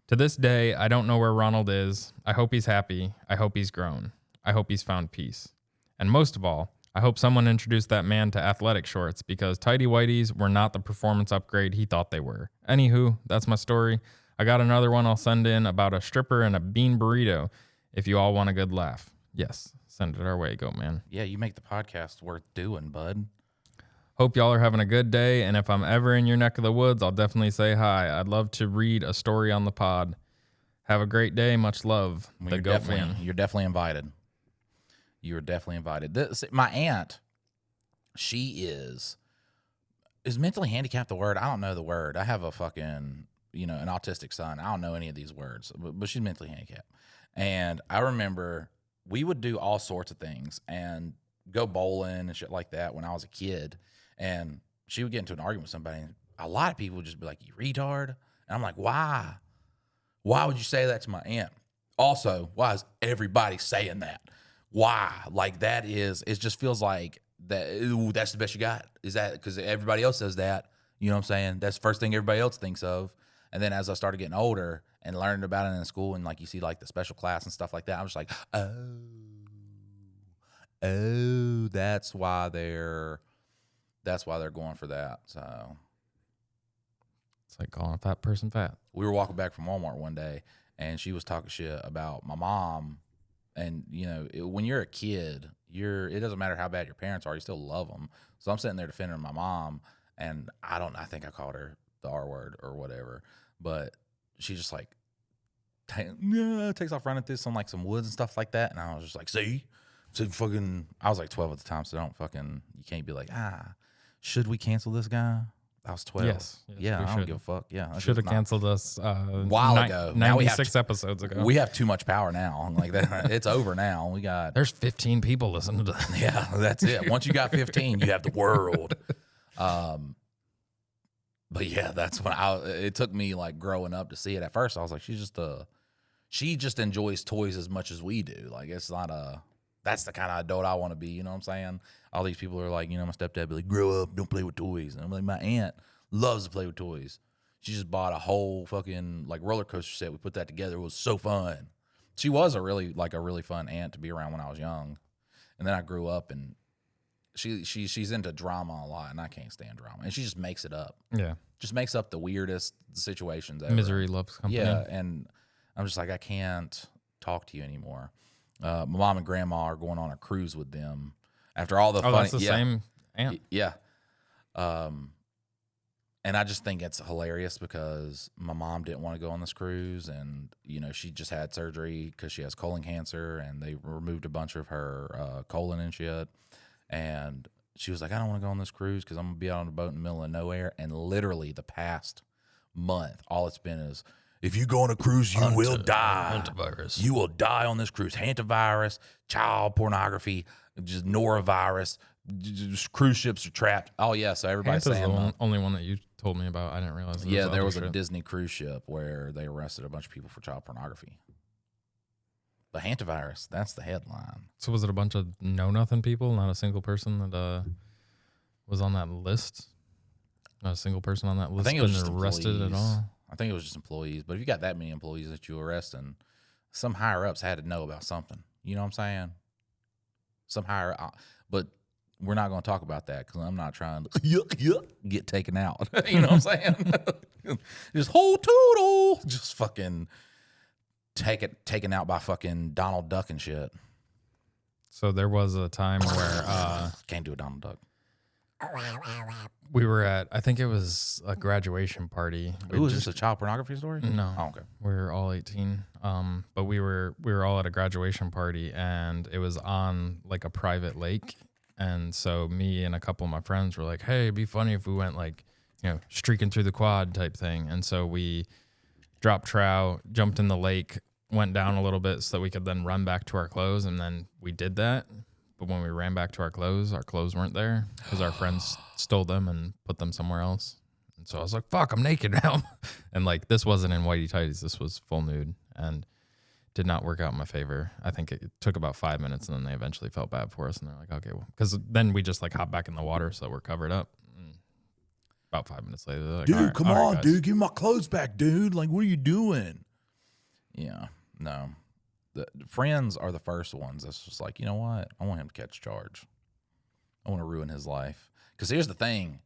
S2: To this day, I don't know where Ronald is. I hope he's happy. I hope he's grown. I hope he's found peace. And most of all, I hope someone introduced that man to athletic shorts because tighty whities were not the performance upgrade he thought they were. Anywho, that's my story. I got another one I'll send in about a stripper and a bean burrito if you all want a good laugh. Yes, send it our way, Goat Man.
S1: Yeah, you make the podcast worth doing, bud.
S2: Hope y'all are having a good day, and if I'm ever in your neck of the woods, I'll definitely say hi. I'd love to read a story on the pod. Have a great day. Much love.
S1: Well,
S2: the Goat Man.
S1: You're definitely invited. You are definitely invited. My aunt, she is mentally handicapped the word? I don't know the word. I have a fucking, an autistic son. I don't know any of these words, but she's mentally handicapped. And I remember we would do all sorts of things and go bowling and shit like that when I was a kid. And she would get into an argument with somebody, and a lot of people would just be like, you retard. And I'm like, why? Why would you say that to my aunt? Also, why is everybody saying that? Why? Like, it just feels like that. Ooh, that's the best you got. Is that because everybody else says that? You know what I'm saying? That's the first thing everybody else thinks of. And then as I started getting older and learning about it in school, and like you see like the special class and stuff like that, I'm just like, oh, that's why they're going for that. So
S2: It's like calling a fat person fat.
S1: we were walking back from Walmart one day, and she was talking shit about my mom. And when you're a kid, it doesn't matter how bad your parents are, you still love them. So I'm sitting there defending my mom, and I think I called her the R word or whatever, but she just like takes off running through some woods and stuff like that, and I was just like, see, fucking, I was like 12 at the time, so you can't be like, should we cancel this guy? I was 12.
S2: Yes,
S1: yeah, I don't give a fuck. Yeah,
S2: should have canceled us
S1: while ago.
S2: 96 episodes ago.
S1: We have too much power now. Like that, it's over now.
S2: There's 15 people listening to that.
S1: Yeah, that's it. Once you got 15, you have the world. But yeah, that's when it took me like growing up to see it. At first, I was like, she just enjoys toys as much as we do. Like, it's not that's the kind of adult I want to be. You know what I'm saying? All these people are like, my stepdad be like, grow up, don't play with toys. And I'm like, my aunt loves to play with toys. She just bought a whole fucking like roller coaster set. We put that together. It was so fun. She was a really fun aunt to be around when I was young. And then I grew up, and she's into drama a lot, and I can't stand drama. And she just makes it up.
S2: Yeah.
S1: Just makes up the weirdest situations ever.
S2: Misery loves company.
S1: Yeah, and I'm just like, I can't talk to you anymore. My mom and grandma are going on a cruise with them after all the funny.
S2: That's the same aunt.
S1: Yeah. And I just think it's hilarious because my mom didn't want to go on this cruise, and she just had surgery because she has colon cancer, and they removed a bunch of her colon and shit. And she was like, I don't want to go on this cruise because I'm going to be out on a boat in the middle of nowhere. And literally the past month, all it's been is, if you go on a cruise, you will die.
S2: Hantavirus.
S1: You will die on this cruise. Hantavirus, child pornography, just norovirus. Just cruise ships are trapped. Oh, yeah. So everybody's
S2: Hanta's
S1: saying,
S2: the only one that you told me about. I didn't realize.
S1: yeah, there was
S2: other
S1: a
S2: shit.
S1: Disney cruise ship where they arrested a bunch of people for child pornography. The hantavirus, that's the headline.
S2: So was it a bunch of know-nothing people, not a single person that was on that list? Not a single person on that list
S1: think it was
S2: been
S1: just
S2: arrested
S1: employees.
S2: at all?
S1: I think it was just employees. But if you got that many employees that you arrest, and some higher ups had to know about something. You know what I'm saying? Some higher, but we're not going to talk about that because I'm not trying to get taken out. You know what I'm saying? Just whole toodle, just fucking taken out by fucking Donald Duck and shit.
S2: So there was a time where
S1: Can't do a Donald Duck.
S2: we were at, I think it was a graduation party.
S1: Ooh, is this a child pornography story?
S2: No.
S1: Oh, okay.
S2: We were all 18. But we were all at a graduation party, and it was on like a private lake. And so me and a couple of my friends were like, hey, it'd be funny if we went like, streaking through the quad type thing. And so we dropped trow, jumped in the lake, went down a little bit so that we could then run back to our clothes. And then we did that. But when we ran back to our clothes weren't there because our friends stole them and put them somewhere else. And so I was like, fuck, I'm naked now. And like, this wasn't in whitey tighties. This was full nude and did not work out in my favor. I think it took about 5 minutes, and then they eventually felt bad for us. And they're like, okay, well, because then we just like hop back in the water so we're covered up. And about 5 minutes later, they're like,
S1: Dude,
S2: all right,
S1: come
S2: all right,
S1: on,
S2: guys.
S1: dude. Give me my clothes back, dude. Like, what are you doing? Yeah, no. The friends are the first ones that's just like, you know what? I want him to catch charge. I want to ruin his life. Because here's the thing.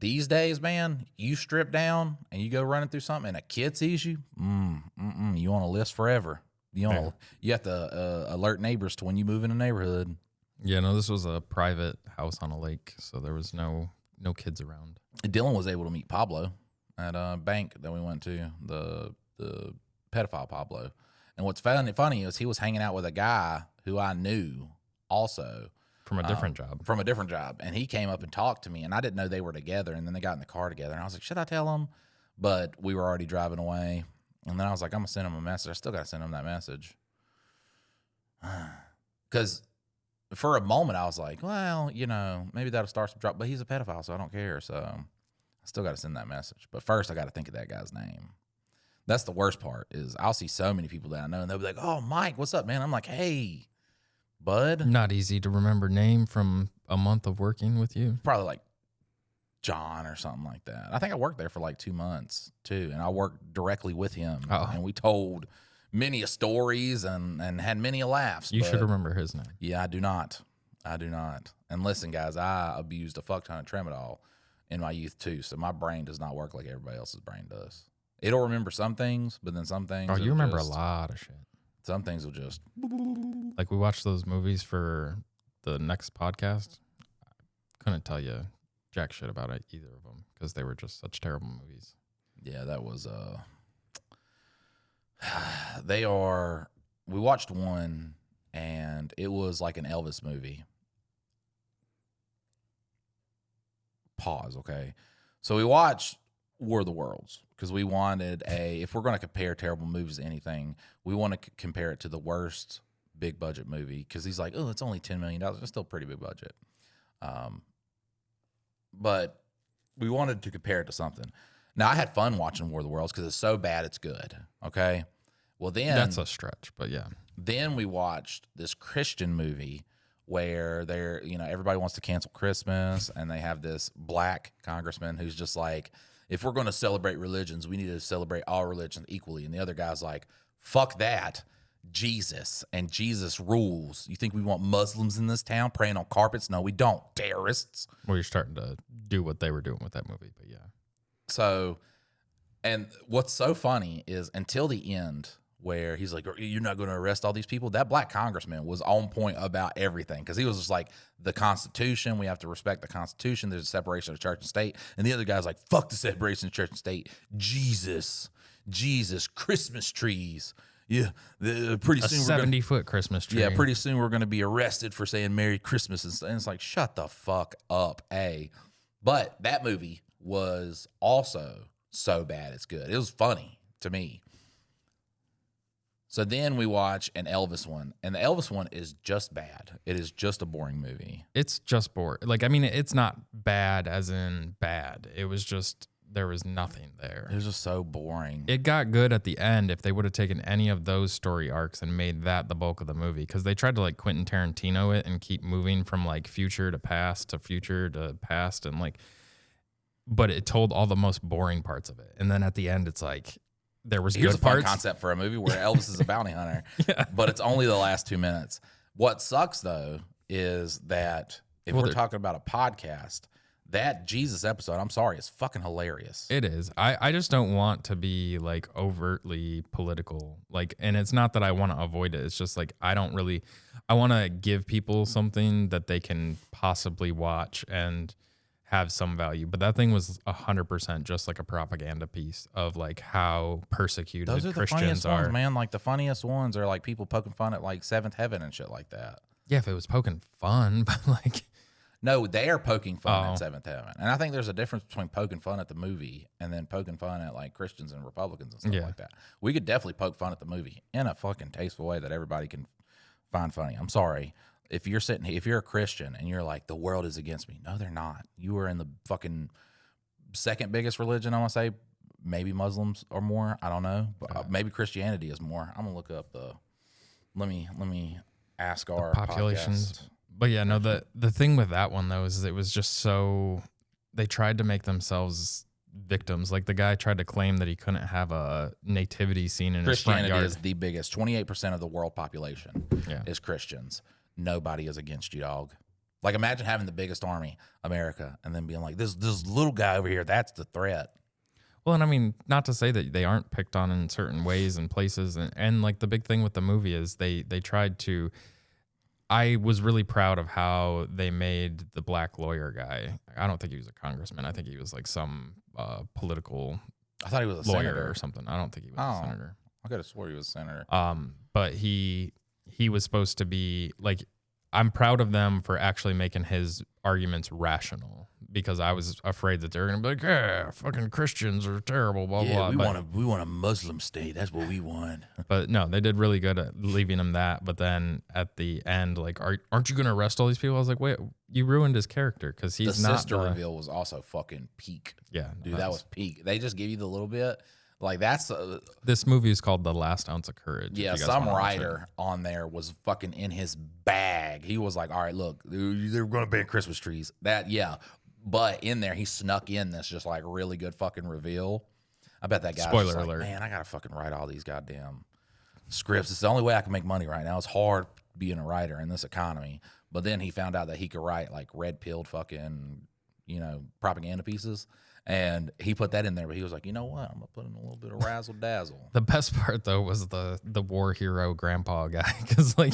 S1: These days, man, you strip down and you go running through something and a kid sees you, you on a list forever. You have to alert neighbors to when you move in a neighborhood.
S2: Yeah, no, this was a private house on a lake, so there was no kids around.
S1: Dylan was able to meet Pablo at a bank that we went to, the pedophile Pablo. And what's funny is he was hanging out with a guy who I knew also.
S2: From a different job.
S1: From a different job. And he came up and talked to me, and I didn't know they were together. And then they got in the car together, and I was like, should I tell him? But we were already driving away. And then I was like, I'm going to send him a message. I still got to send him that message. Because for a moment, I was like, well, maybe that'll start some trouble. But he's a pedophile, so I don't care. So I still got to send that message. But first, I got to think of that guy's name. That's the worst part is I'll see so many people that I know, and they'll be like, oh, Mike, what's up, man? I'm like, hey, bud.
S2: Not easy to remember name from a month of working with you.
S1: Probably like John or something like that. I think I worked there for like 2 months too, and I worked directly with him.
S2: Oh.
S1: And we told many a stories and had many a laughs.
S2: You should remember his name.
S1: Yeah, I do not. And listen, guys, I abused a fuck ton of tramadol in my youth too, so my brain does not work like everybody else's brain does. It'll remember some things, but then some things.
S2: Oh, you remember a lot of shit.
S1: Some things will just.
S2: Like we watched those movies for the next podcast. Couldn't tell you jack shit about either of them because they were just such terrible movies.
S1: Yeah, that was. They are. We watched one, and it was like an Elvis movie. Pause. Okay, so we watched War of the Worlds because we wanted if we're going to compare terrible movies to anything, we want to compare it to the worst big budget movie because he's like, oh, it's only $10 million. It's still a pretty big budget. But we wanted to compare it to something. Now, I had fun watching War of the Worlds because it's so bad it's good. Okay. Well, then
S2: That's a stretch, but yeah.
S1: Then we watched this Christian movie where everybody wants to cancel Christmas, and they have this black congressman who's just like, if we're going to celebrate religions, we need to celebrate all religions equally. And the other guy's like, fuck that. Jesus, and Jesus rules. You think we want Muslims in this town praying on carpets? No, we don't. Terrorists.
S2: Well, you're starting to do what they were doing with that movie, but yeah.
S1: So, and what's so funny is until the end where he's like, you're not going to arrest all these people? That black congressman was on point about everything because he was just like, the Constitution, we have to respect the Constitution. There's a separation of church and state. And the other guy's like, fuck the separation of church and state. Jesus, Christmas trees. Yeah, pretty
S2: A
S1: soon we're gonna,
S2: 70-foot Christmas tree.
S1: yeah, pretty soon we're going to be arrested for saying Merry Christmas. And it's like, shut the fuck up, But that movie was also so bad it's good. It was funny to me. So then we watch an Elvis one, and the Elvis one is just bad. It is just a boring movie.
S2: It's just boring. Like, I mean, it's not bad as in bad. It was just, there was nothing there.
S1: It was just so boring.
S2: It got good at the end if they would have taken any of those story arcs and made that the bulk of the movie. Because they tried to like Quentin Tarantino it and keep moving from like future to past to future to past. And like, but it told all the most boring parts of it. And then at the end, it's like, there was
S1: Here's
S2: good
S1: a fun
S2: parts.
S1: concept for a movie where Elvis is a bounty hunter, but it's only the last 2 minutes. What sucks though is that if we're talking about a podcast, that Jesus episode, I'm sorry, is fucking hilarious.
S2: It is. I just don't want to be like overtly political. Like, and it's not that I want to avoid it. It's just like I want to give people something that they can possibly watch and have some value. But that thing was 100% just like a propaganda piece of like how persecuted
S1: Those are the
S2: Christians
S1: funniest
S2: are.
S1: ones, man. Like the funniest ones are like people poking fun at like Seventh Heaven and shit like that.
S2: Yeah, if it was poking fun, but like,
S1: no, they are poking fun at Seventh Heaven. And I think there's a difference between poking fun at the movie and then poking fun at like Christians and Republicans and stuff like that. We could definitely poke fun at the movie in a fucking tasteful way that everybody can find funny. I'm sorry. If you're a Christian and you're like, the world is against me. No, they're not. You are in the fucking second biggest religion, I want to say. Maybe Muslims are more. I don't know. But maybe Christianity is more. I'm going to look up let me ask our
S2: populations.
S1: podcast.
S2: But yeah, no, the thing with that one though is it was just so they tried to make themselves victims. Like the guy tried to claim that he couldn't have a nativity scene in his front
S1: Christianity
S2: yard.
S1: is the biggest. 28% of the world population is Christians. Nobody is against you, dog. Like imagine having the biggest army, America, and then being like, this little guy over here, that's the threat.
S2: Well, and I mean, not to say that they aren't picked on in certain ways and places, and like the big thing with the movie is they tried to. I was really proud of how they made the black lawyer guy. I don't think he was a congressman. I think he was like some political.
S1: I thought he was a
S2: lawyer
S1: senator
S2: or something. I don't think he was a senator.
S1: I could have swore he was a senator.
S2: But he was supposed to be like. I'm proud of them for actually making his arguments rational because I was afraid that they're going to be like, yeah, fucking Christians are terrible, blah, blah.
S1: We want a Muslim state. That's what we want.
S2: But no, they did really good at leaving him that. But then at the end, like, aren't you going to arrest all these people? I was like, wait, you ruined his character because he's not.
S1: The sister reveal was also fucking peak.
S2: Yeah.
S1: Dude, that was peak. They just give you the little bit. Like that's
S2: this movie is called The Last Ounce of Courage.
S1: Yeah, some writer on there was fucking in his bag. He was like, "All right, look, they're going to ban Christmas trees." But in there he snuck in this just like really good fucking reveal. I bet that guy.
S2: Spoiler
S1: like,
S2: alert!
S1: Man, I gotta fucking write all these goddamn scripts. It's the only way I can make money right now. It's hard being a writer in this economy. But then he found out that he could write like red-pilled fucking propaganda pieces. And he put that in there, but he was like, you know what? I'm going to put in a little bit of razzle dazzle.
S2: The best part, though, was the war hero grandpa guy. Because, like,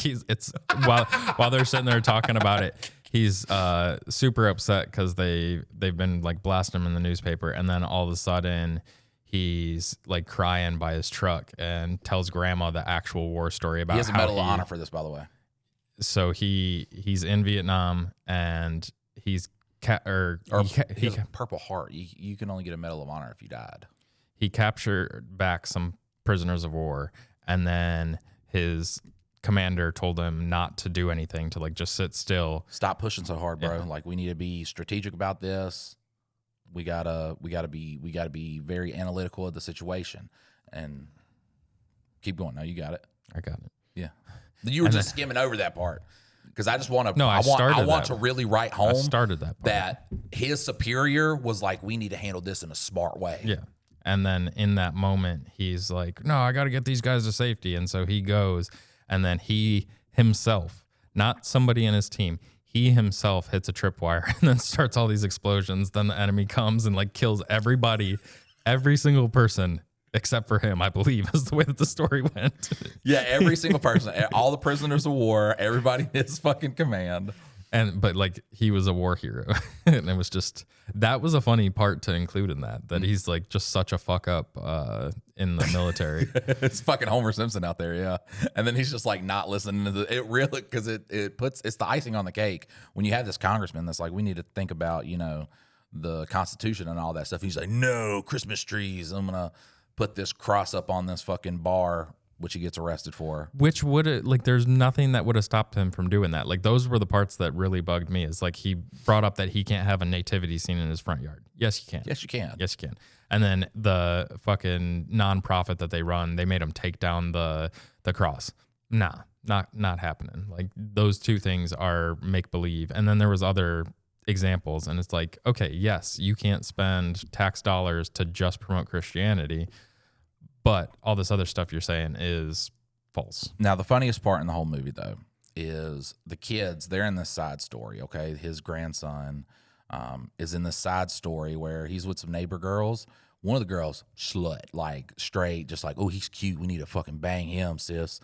S2: while they're sitting there talking about it, he's super upset because they've been, like, blasting him in the newspaper. And then all of a sudden, he's, like, crying by his truck and tells grandma the actual war story about how
S1: he has a Medal of Honor for this, by the way.
S2: So he's in Vietnam, and he's he
S1: has a Purple Heart. You can only get a Medal of Honor if you died.
S2: He captured back some prisoners of war, and then his commander told him not to do anything, to like just sit still.
S1: Stop pushing so hard, bro. Yeah. Like we need to be strategic about this. We gotta be very analytical of the situation and keep going. No, you got it.
S2: I got it.
S1: Yeah. You were just skimming over that part. Because I just want to.
S2: No, I
S1: want to really write home.
S2: I started
S1: that his superior was like, we need to handle this in a smart way.
S2: Yeah, and then in that moment, he's like, "No, I got to get these guys to safety," and so he goes, and then he himself, not somebody in his team, he himself hits a tripwire and then starts all these explosions. Then the enemy comes and like kills everybody, every single person. Except for him, I believe, is the way that the story went.
S1: Yeah, every single person, all the prisoners of war, everybody in his fucking command.
S2: But like he was a war hero. And it was just, that was a funny part to include in that he's like just such a fuck up in the military.
S1: It's fucking Homer Simpson out there, yeah. And then he's just like not listening to it really, because it's the icing on the cake when you have this congressman that's like, we need to think about, you know, the Constitution and all that stuff. He's like, no Christmas trees. I'm gonna put this cross up on this fucking bar, which he gets arrested for.
S2: Which would like, there's nothing that would have stopped him from doing that. Like those were the parts that really bugged me. Is like he brought up that he can't have a nativity scene in his front yard. Yes, you can.
S1: Yes, you can.
S2: Yes, you can. And then the fucking nonprofit that they run, they made him take down the cross. Nah, not happening. Like those two things are make believe. And then there was other examples, and it's like, okay, yes, you can't spend tax dollars to just promote Christianity, but all this other stuff you're saying is false.
S1: Now, the funniest part in the whole movie, though, is the kids. They're in this side story, okay? His grandson is in this side story where he's with some neighbor girls. One of the girls, slut, like straight, just like, oh, he's cute. We need to fucking bang him, sis.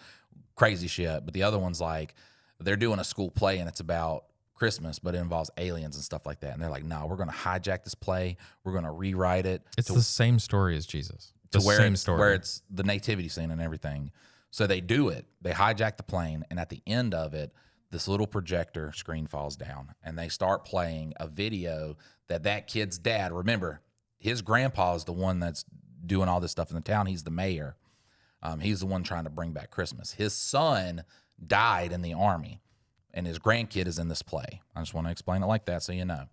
S1: Crazy shit. But the other one's like, they're doing a school play, and it's about Christmas, but it involves aliens and stuff like that. And they're like, no, we're going to hijack this play. We're going to rewrite it.
S2: It's the same story as Jesus.
S1: To where it's the nativity scene and everything. So they do it. They hijack the plane, and at the end of it, this little projector screen falls down, and they start playing a video that kid's dad. Remember, his grandpa is the one that's doing all this stuff in the town. He's the mayor. He's the one trying to bring back Christmas. His son died in the army, and his grandkid is in this play. I just want to explain it like that so you know.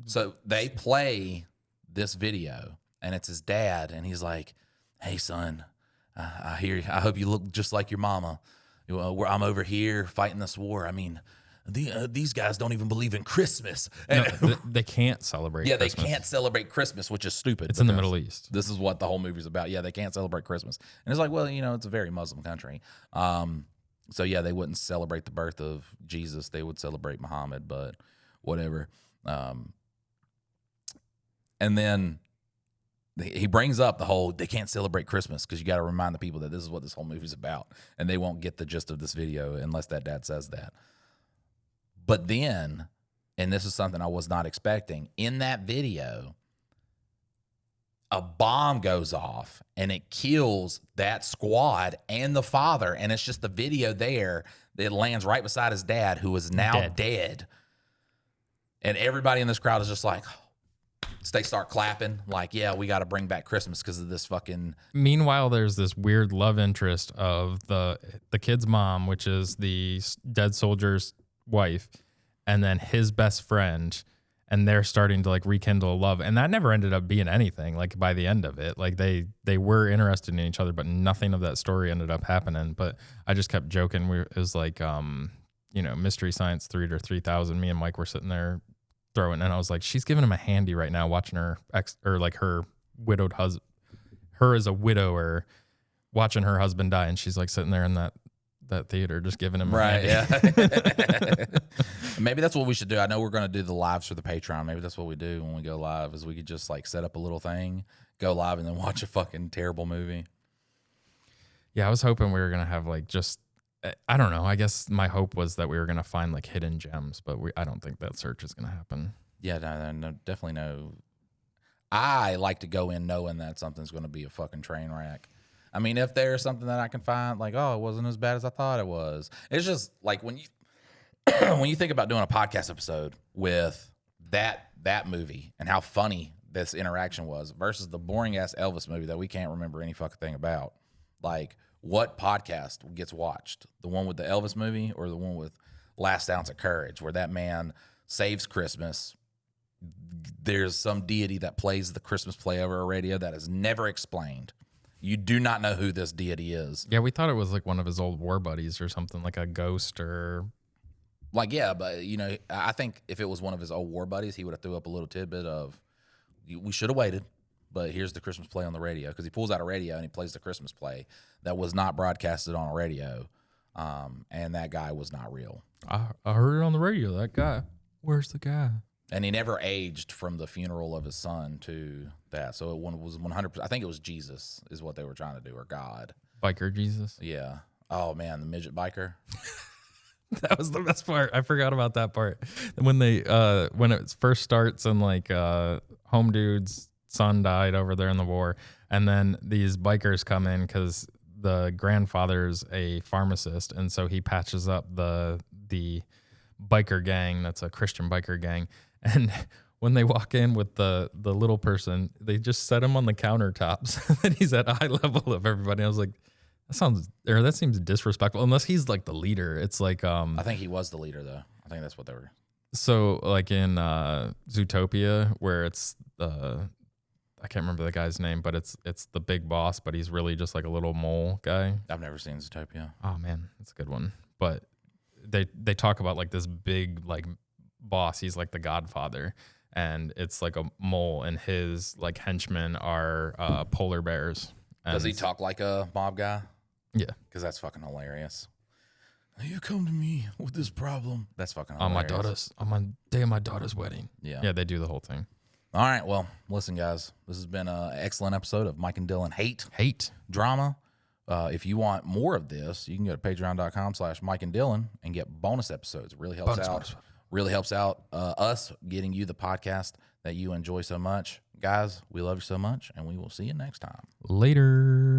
S1: So they play this video, and it's his dad, and he's like, hey, son, I hear you. I hope you look just like your mama. I'm over here fighting this war. I mean, these guys don't even believe in Christmas.
S2: No, they can't celebrate Christmas.
S1: They can't celebrate Christmas, which is stupid.
S2: It's in the Middle East.
S1: This is what the whole movie's about. Yeah, they can't celebrate Christmas. And it's like, well, you know, it's a very Muslim country. So, yeah, they wouldn't celebrate the birth of Jesus. They would celebrate Muhammad, but whatever. And then he brings up the whole, they can't celebrate Christmas because you got to remind the people that this is what this whole movie's about. And they won't get the gist of this video unless that dad says that. But then, and this is something I was not expecting, in that video, a bomb goes off and it kills that squad and the father. And it's just the video there that lands right beside his dad, who is now dead. And everybody in this crowd is just like, they start clapping like, yeah, we got to bring back Christmas because of this fucking.
S2: Meanwhile, there's this weird love interest of the kid's mom, which is the dead soldier's wife, and then his best friend, and they're starting to like rekindle love. And that never ended up being anything. Like by the end of it, like they were interested in each other, but nothing of that story ended up happening. But I just kept joking. It was like, you know, Mystery Science 3 or 3000. Me and Mike were sitting there throwing, and I was like, she's giving him a handy right now, watching her her widowed husband, her as a widower, watching her husband die, and she's like sitting there in that theater just giving him a handy.
S1: Yeah. Maybe that's what we should do. I know we're going to do the lives for the Patreon. Maybe that's what we do when we go live, is we could just like set up a little thing, go live, and then watch a fucking terrible movie.
S2: Yeah, I was hoping we were going to have like just, I don't know. I guess my hope was that we were going to find like hidden gems, but I don't think that search is going to happen.
S1: Yeah, no, definitely no. I like to go in knowing that something's going to be a fucking train wreck. I mean, if there's something that I can find, like, oh, it wasn't as bad as I thought it was. It's just like when you when you think about doing a podcast episode with that movie and how funny this interaction was versus the boring ass Elvis movie that we can't remember any fucking thing about. Like, what podcast gets watched? The one with the Elvis movie or the one with Last Ounce of Courage, where that man saves Christmas? There's some deity that plays the Christmas play over a radio that is never explained. You do not know who this deity is.
S2: Yeah, we thought it was like one of his old war buddies or something, like a ghost or...
S1: Like, yeah, but, you know, I think if it was one of his old war buddies, he would have threw up a little tidbit of, we should have waited, but here's the Christmas play on the radio. Because he pulls out a radio and he plays the Christmas play that was not broadcasted on a radio, and that guy was not real.
S2: I heard it on the radio, that guy. Where's the guy?
S1: And he never aged from the funeral of his son to that. So it was 100%. I think it was Jesus is what they were trying to do, or God.
S2: Biker Jesus?
S1: Yeah. Oh, man, the midget biker.
S2: That was the best part. I forgot about that part. When when it first starts and like home dude's son died over there in the war, and then these bikers come in because the grandfather's a pharmacist, and so he patches up the biker gang that's a Christian biker gang. And when they walk in with the little person, they just set him on the countertops and he's at eye level of everybody. I was like, that seems disrespectful, unless he's like the leader. It's like
S1: I think he was the leader though. I think that's what they were.
S2: So like in Zootopia, where it's I can't remember the guy's name, but it's the big boss, but he's really just like a little mole guy.
S1: I've never seen Zootopia.
S2: Oh man, that's a good one. But they talk about like this big like boss. He's like the godfather, and it's like a mole, and his like henchmen are polar bears. And
S1: Does he talk like a mob guy?
S2: Yeah,
S1: because that's fucking hilarious. You come to me with this problem. That's fucking hilarious.
S2: on my day of my daughter's wedding.
S1: Yeah,
S2: they do the whole thing.
S1: All right, well, listen, guys, this has been an excellent episode of Mike and Dylan Hate Drama. If you want more of this, you can go to patreon.com/Mike and Dylan and get bonus episodes. It really helps out. Really helps out us getting you the podcast that you enjoy so much. Guys, we love you so much, and we will see you next time.
S2: Later.